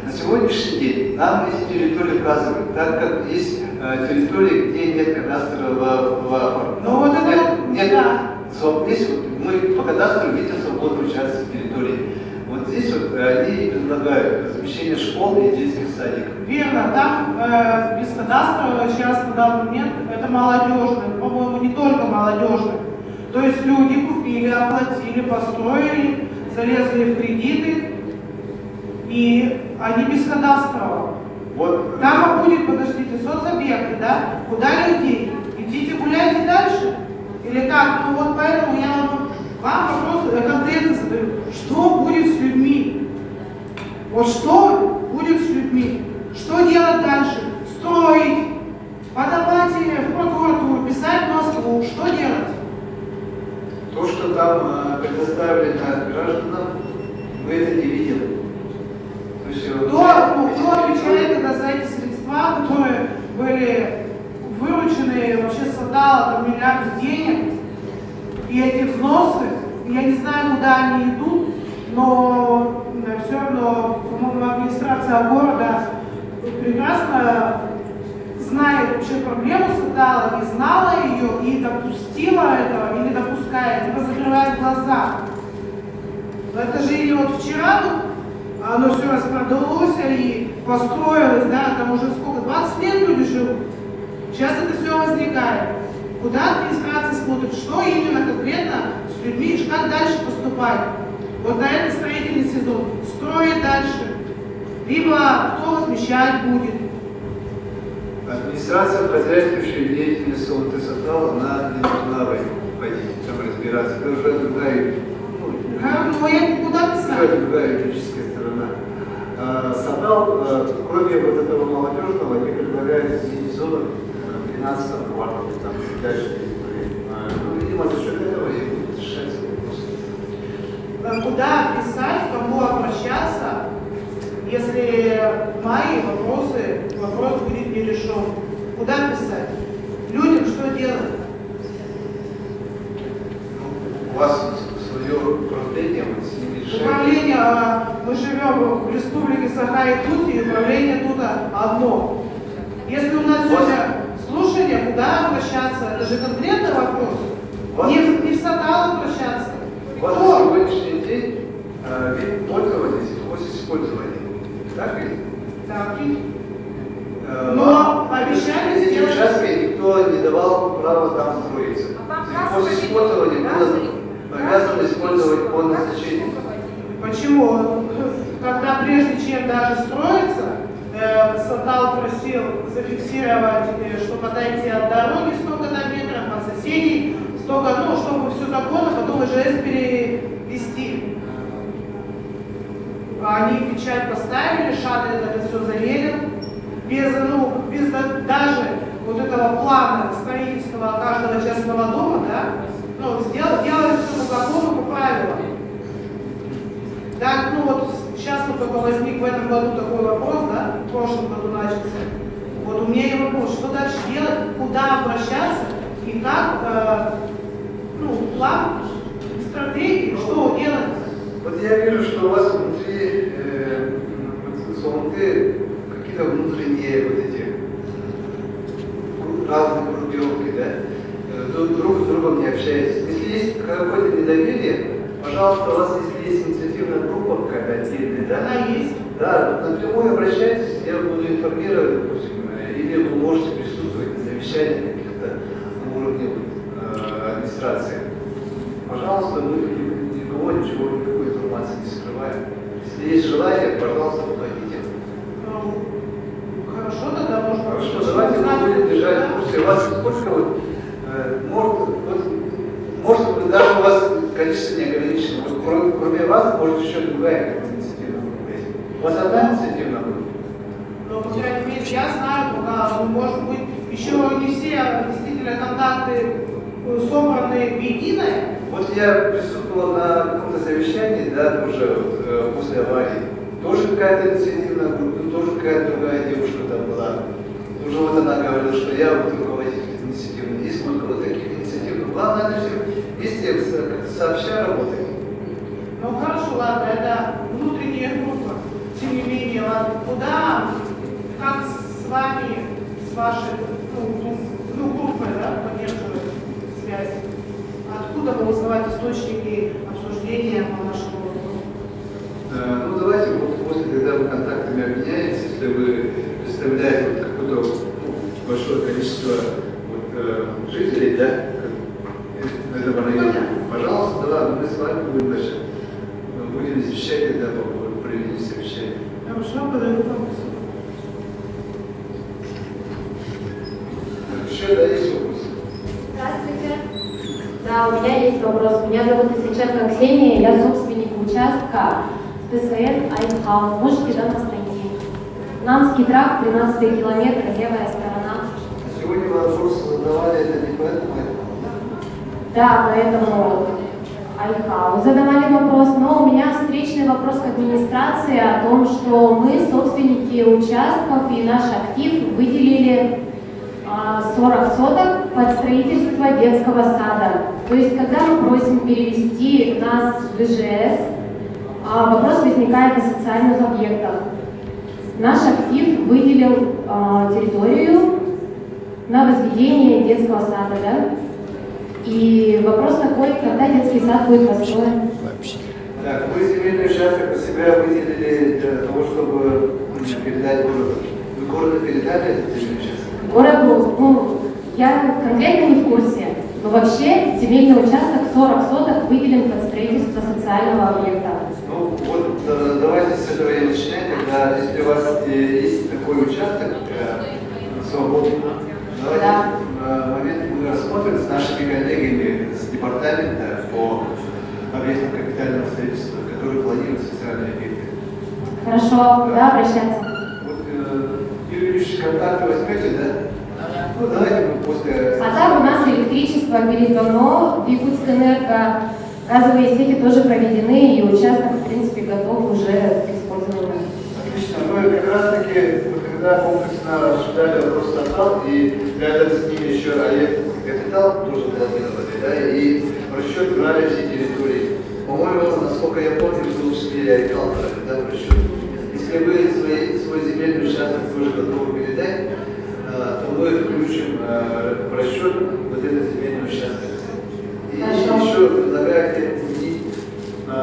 На сегодняшний день нам эти территории указывают, так как есть территории, где нет кадастра в Ну вот это нет. Здесь вот мы по кадастру видим свободный участок территории. Вот здесь вот они предлагают размещение школ и детских садиков. Верно, там без кадастра сейчас на данный момент это молодежный, по-моему, не только молодежный. То есть люди купили, оплатили, построили, залезли в кредиты, и они без кадастра. Вот. Там будет, подождите, соцобъекты, да? Куда люди? Идите гуляйте дальше? Или как? Ну вот поэтому я вам вопрос конкретно задаю. Что будет с людьми? Вот что будет с людьми? Что делать дальше? Строить, подавать в прокуратуру, писать в Москву. Что делать? То, что там предоставлено гражданам, мы это не видим. Кто отвечает тогда за эти средства, которые были выручены вообще с Сатала, там миллиарды денег, и эти взносы, я не знаю, куда они идут, но все равно, по-моему, администрация города прекрасно знает вообще проблему Сатала, и знала ее, и допустила этого, или допускает, либо закрывает глаза. Но это же и вот вчера оно все распродалось и построилось, да, там уже сколько, 20 лет люди живут. Сейчас это все возникает. Куда администрация смотрит, что именно конкретно с людьми, как дальше поступать. Вот на этот строительный сезон строить дальше, либо кто возмещать будет. Администрация хозяйствующей деятельности Сатала, она не должна входить, там разбираться. Это уже другая, другая юридическая сторона. Сатал, кроме вот этого молодежного, они предлагают изменить зону 12 квартала, там дальше. Видимо, за счет этого и будет решаться вопрос. Куда писать, кому обращаться, если мои вопрос будет не решен? Куда писать? Людям что делать? У вас свое управление, вот с ними решаете. Управление, мы живем в республике Саха-Якутия, и управление тут одно. Если у нас сегодня слушание, куда обращаться? Это же конкретный вопрос. Не в Сатал обращаться. У вас на сегодняшний день вид пользования сельхозиспользования. Так ли? Так ли. Но обещали эти сделать. участки никто не давал права там строиться. Сельхозиспользование было обязано использовать по назначению. Почему? Когда прежде чем даже строиться, Сатал просил зафиксировать, что подойти от дороги столько-то метров, от соседей, столько, чтобы все законно, потом ИЖС перевести. Они печать поставили, Шадрин это все заверил, без даже вот этого плана строительства каждого частного дома, да, делали все по закону, по правилам. Да, сейчас сейчас вот только возник в этом году такой вопрос, да, в прошлом году начался. Вот у меня и вопрос, что дальше делать, куда обращаться и как, план, стратегии, что делать? Вот я вижу, что у вас внутри Сомонты какие-то внутренние вот эти разные группировки, да? Друг с другом не общаетесь. Если есть какое-то недоверие, пожалуйста, у вас, если есть инициативная группа какая-то отдельная, да? Она есть. Да, напрямую обращайтесь, я буду информировать, допустим, или вы можете присутствовать на совещаниях каких-то на уровне администрации. Пожалуйста, мы никого ничего, никакой информации не скрываем. Если есть желание, пожалуйста, подходите. Хорошо, тогда можно. Хорошо, давайте мы будем держать в курсе. У вас сколько вот, может быть, даже у вас количество не ограничено. Вот, кроме вас, может еще другая инициативная группа есть. У вас одна инициативная группа? Но, по крайней мере, я знаю, пока, может быть, еще не все действительно контакты собраны в единое. Вот я присутствовал на каком-то совещании, да, тоже вот, после аварии. Тоже какая-то инициативная группа, тоже какая-то другая девушка там была. Уже вот она говорила, что я вот руководитель инициативный. Есть много вот таких инициативных. Главное, это все вместе сообща работать. Ну хорошо, ладно, это внутренняя группа. Тем не менее, ладно, куда, как с вами, с вашей группой, да, поддерживать связь? Откуда вы узнавать источники обсуждения по нашему вопросу? Ну давайте вот после, когда вы контактами обменяетесь, если вы представляете вот какое-то большое количество вот, жителей, да, этого района, пожалуйста, да, мы с вами будем извещать, когда по проведению совещания. Хорошо, подаю вам. Еще, да, есть вопросы? Здравствуйте. Да, у меня есть вопрос. Меня зовут Исаченко Ксения, я собственник участка ТСН Айнхаус. Можете дать настроение? Намский тракт, 13 километр, левая сторона. Сегодня вопрос задавали, это не поэтому? Да, поэтому Айнхаус задавали вопрос, но у меня встречный вопрос к администрации о том, что мы, собственники участков и наш актив, выделили 40 соток под строительство детского сада. То есть, когда мы просим перевести нас в ИЖС, вопрос возникает о социальных объектах. Наш актив выделил территорию на возведение детского сада, да? И вопрос такой, когда детский сад будет построен? Так, вы земельный участок у себя выделили для того, чтобы передать городу. Вы городу передали этот земельный участок? Городу, я конкретно не в курсе, но вообще земельный участок 40 соток выделен под строительство социального объекта. Ну вот давайте с этого и начинать, тогда если у вас есть такой участок свободный, давайте момент мы рассмотрим с нашими коллегами с департамента по объектам капитального строительства, которые планируют социальные объекты. Хорошо, да, обращаться. Вот, Юрий Юрьевич, контакты возьмете, да? Ну, давайте мы после... А так у нас электричество передано, в Якутск-Энерго газовые сети тоже проведены, и участок, в принципе, готов уже к использованию. Отлично. Мы как раз-таки, когда комплексно обсуждали вопрос состав, и рядом с ними еще капитал тоже планировали, да, и в расчет брали все территории. По-моему, насколько я помню, в том числе и Айкал брали, да, в расчет. Если вы свой земельный участок тоже готовы передать, то мы включим в расчет вот этот земельный участок. И еще предлагаете изменить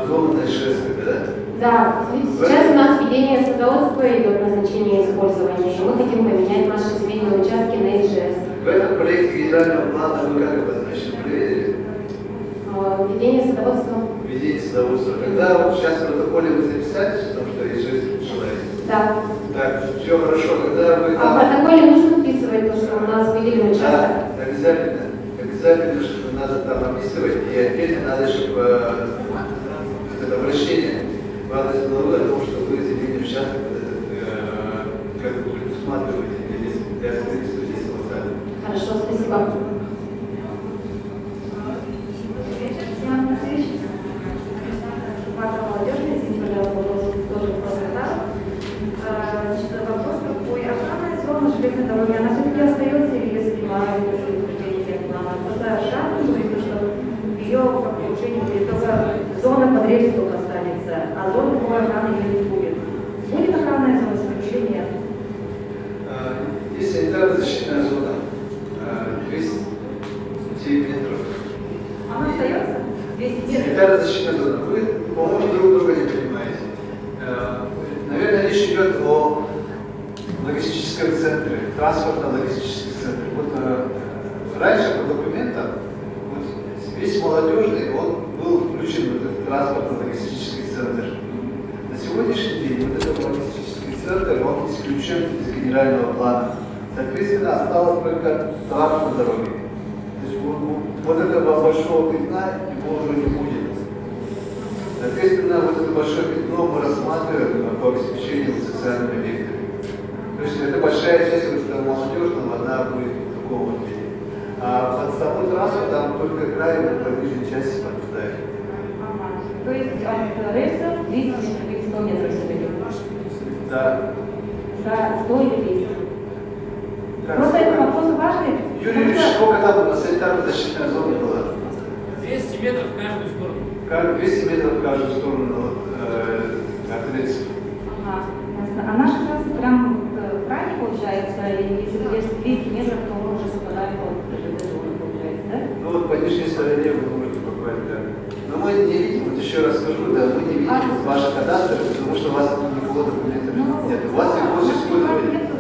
зону на шествия, да? Да, сейчас у нас введение садоводства идет назначение использования. Мы хотим поменять наши земельные участки на ИЖС. В этом проекте генерального плана вы как обозначили, проверили? Введение садоводства. Введение садоводства. Когда вот сейчас в протоколе вы записали, потому что ИЖС желаете? Да. Так, все хорошо. Когда вы... А в протоколе нужно вписывать то, что у нас выделен участок? Да, обязательно. Обязательно, что надо там описывать, и отдельно надо, чтобы это обращение в адрес главы о том, что вы земельный участок как бы предусматриваете для строительства детского сада. Хорошо, спасибо. Молодежный, извините, пожалуйста, вопрос тоже дороги, она все-таки остается, или если плавает, если утверждение генплана, просто шаг нужно, что ее по получению только зона под рельс только останется, а зона такой охраны ее не будет. Будет охранная зона исключения? Есть санитарно-защитная зона, 200 метров. Она остается? 200 метров? Санитарно-защитная зона. Вы, по-моему, друг друга не понимаете. Наверное, речь идет о логистическом центре, транспортно-логистическом центре. Вот раньше по документам вот, весь молодежный, он был включен в этот транспортно-логистический центр. На сегодняшний день вот этот логистический центр, он исключен из генерального плана. Соответственно, осталось только трасса дороги. То есть вот этого большого пятна его уже не будет. Соответственно, вот это большое пятно мы рассматриваем по обеспечению социальными объектами. То есть это большая часть вот этого молодежного, она будет в таком вот виде. А под саму трассу там только край по нижней части подставить. То есть от рельсов 200 или 100 метров себе? Да. Да, 100 или 200. Просто это вопрос важный. Юрий Ильич, сколько там санитарно-защитная зона была? 200 метров в каждую сторону. 200 метров в каждую сторону от рельсов. Ага, ясно. А наша трасса прям крайне получается, и если 200 метров, то мы уже попадаем под ЖД зону, получается, да? Ну вот по нижней стороне вы можете попасть, да. Но мы не видим, вот еще раз скажу, да, мы не видим ваши кадастры, потому что у вас никакого документа нет. У вас его использовали.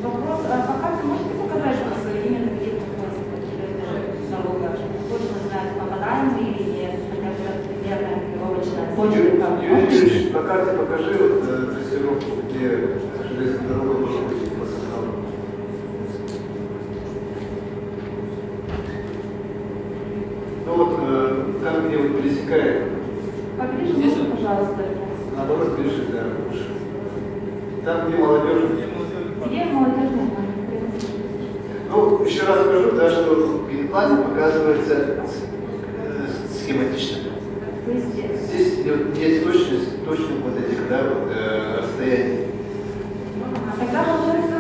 Вопрос, по карте можете показать, что именно какие налога, точно знать, попадаем мы или нет, хотя бы примерно ориентировочно. Юрий Ильич, по карте покажи вот трассировку, где железная дорога может быть по составу. Ну вот там, где вот пересекает. Поближе, можно, пожалуйста? Наоборот, ближе, да, лучше. Там, где молодежь. Где молодежная? Ну, еще раз скажу, да, что в генплане показывается схематично. Здесь нет точных вот этих, да, вот, расстояний. Тогда, получается,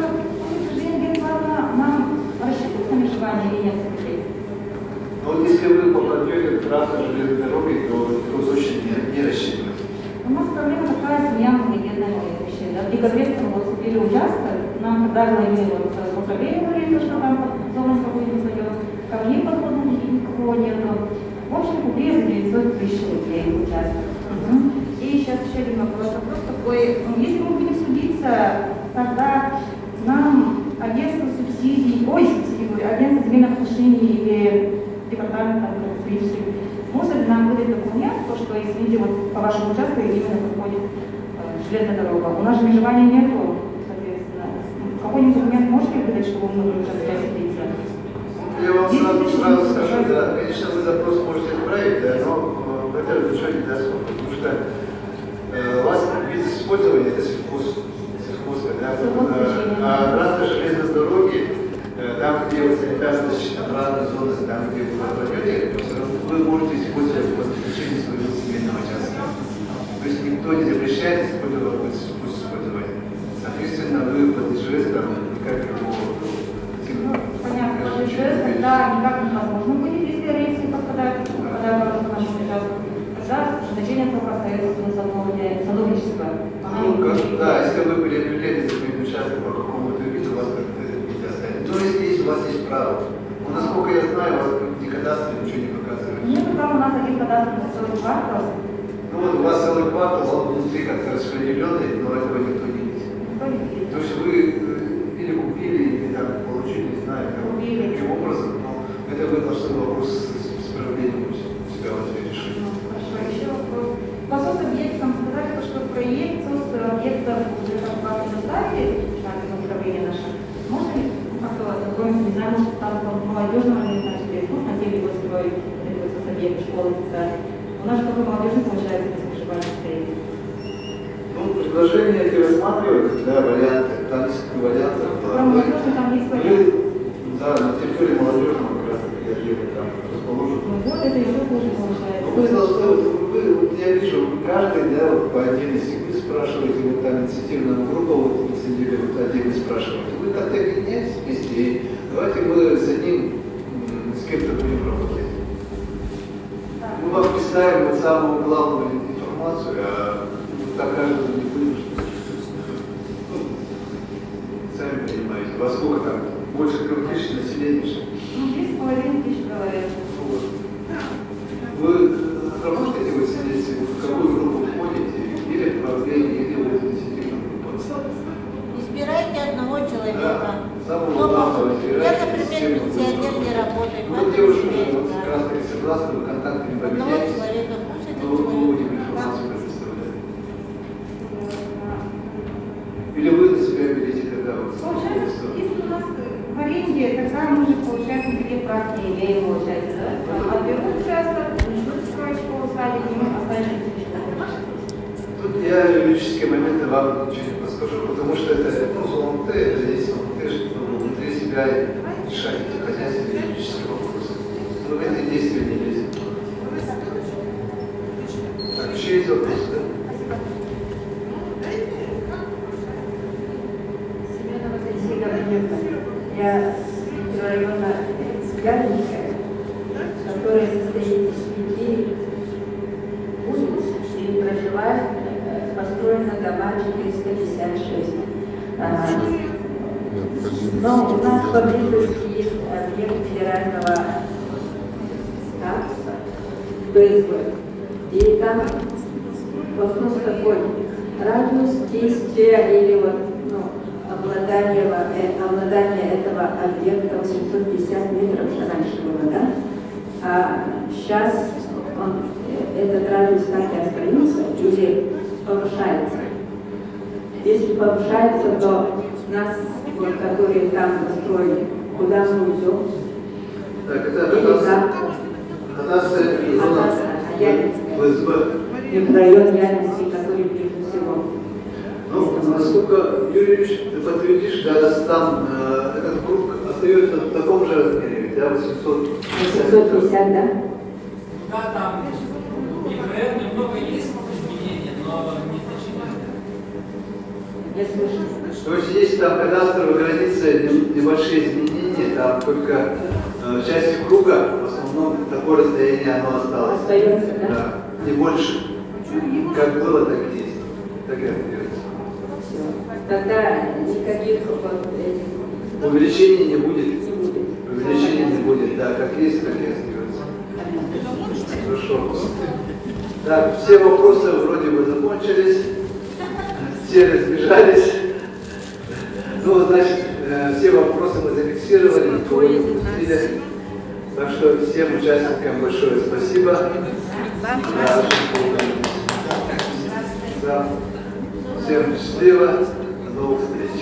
утверждение генплана нам рассчитывать на межевание или нет? Но вот если вы попадете в трассу железной дороги, то его точно не рассчитывать. У нас проблема такая с многодетной вообще. Да? В декабре мы вот купили участок, нам когда говорили, вот по правее говорили, что там под зоной какой-то зайдет, камней подходных никакого нету. В общем, купили за 900 тысяч рублей участок. И сейчас еще один вопрос. Вопрос такой, если мы будем судиться, тогда нам агентство субсидий, агентство земельных отношений или департамент строительства, может ли нам выдать документ, то, что, извините, вот по вашему участку именно проходит железная дорога. У нас же межевания нету, соответственно. Какой-нибудь документ можете выдать, чтобы мы могли участвовать в лице? Я вам сразу скажу, да, конечно, вы запрос можете отправить, да, но это ничего не даст, потому что у вас вид использования это сельхозка, да, а трасса железной дороги, там, где вы санитарно-защитная зона, там, где вы попадете, вы можете использовать по заключению своего семейного участка. То есть никто не запрещает использовать. Соответственно, вы под ИЖС там никак его... Понятно, под ИЖС тогда никак невозможно будет, если рейсы попадают в нашу участку. Тогда значение только остается садовничество. Да, если вы приобрели земельный участок по какому-то виду, у вас как-то не останется. Но если у вас есть право. Но, насколько я знаю, у вас ни кадастр ничего не показывает. Нет, там у нас один кадастр на целый квартал. Ну вот у вас целый квартал, он внутри как-то распределенный, но этого никто не видит. То есть вы или купили, или там получили, не знаю, каким образом, но это вы должны вопрос с правлением у себя вот решить. Хорошо, еще вопрос. По соцобъектам сказали, что проект соцобъектов уже как-то составили, управление наше. Можно ли как-то ознакомиться, не знаю, может там молодежного не знаю, хотели бы строить соцобъект школы специально. У нас же только молодежный получается, без выживания стоит. Ну, предложения эти рассматриваются, да, варианты, там несколько вариантов. Там есть варианты. Да, на территории молодежного как раз таки там расположено. Ну вот это еще хуже получается. Вы должны, вот я вижу, каждый, да, вот по отдельности вы спрашиваете, вот там инициативная группа, вот сидели, вот один и спрашивал, вы как-то объединяетесь вместе, и давайте мы с одним, с кем-то будем работать. Мы вам представим вот самую главную информацию, а так каждого не будет. Сами понимаете, во сколько там? Больше 3000 населения. 3,5 тысяч человек. Вот. Вы работаете в Синете, в какую группу входите, или в правлении, или в инициативную группу? Избирайте одного человека. Самого Кто главного может? Я, избирайте. например, пенсионер не работает. Ну, поэтому девушка, избирайте, вот да. как раз таки согласны, вы контактами Одного поменяетесь, человека, пусть этот но мы человек. будем информацию предоставлять. Или вы на себя берете, когда вот Получается, если у нас в аренде, тогда мы же, получается, никаких прав не имеем, получается, да? Отберут участок, начнут строить школу, садик, и мы останемся без школы. Тут я юридические моменты вам ничего не подскажу, потому что это, ну, ЗОНТ, это здесь ЗОНТ, ну, внутри себя решать эти хозяйственные юридические вопросы. Но в эти действия не лезет. Так, еще есть вопросы, да? Семенова Татьяна Владимировна. Я из района Ярминская, которая состоит из 5 улиц и проживает, построено дома 456. Но у нас поблизости есть объект федерального статуса, БСБ. И там вопрос такой: радиус действия или вот, обладание этого объекта 850 метров раньше было, да? А сейчас этот радиус так и остается или повышается? Если повышается, то нас, вот, которые там построили, куда мы уйдем? Так, это у нас зона ФСБ. Микрорайон Ярминский, который ближе всего. Ну, насколько, Юрий Ильич, ты подтвердишь, да, там этот круг остается в таком же размере, да, 850, да? Да, там ИПР немного есть изменения, но незначительные. Я слышу. То есть есть там кадастровые границы, небольшие изменения, там только в части круга, в основном такое расстояние оно осталось. Остается, да? Да, не больше. Как было, так и есть. Так и остается. Тогда никаких вот этих... Увеличения не будет. Увеличения не будет, да, как есть, так и остается. Хорошо. Так, все вопросы вроде бы закончились, все разбежались. Ну, значит, все вопросы мы зафиксировали, никого не упустили. Так что всем участникам большое спасибо. Да, всем счастливо, до новых встреч.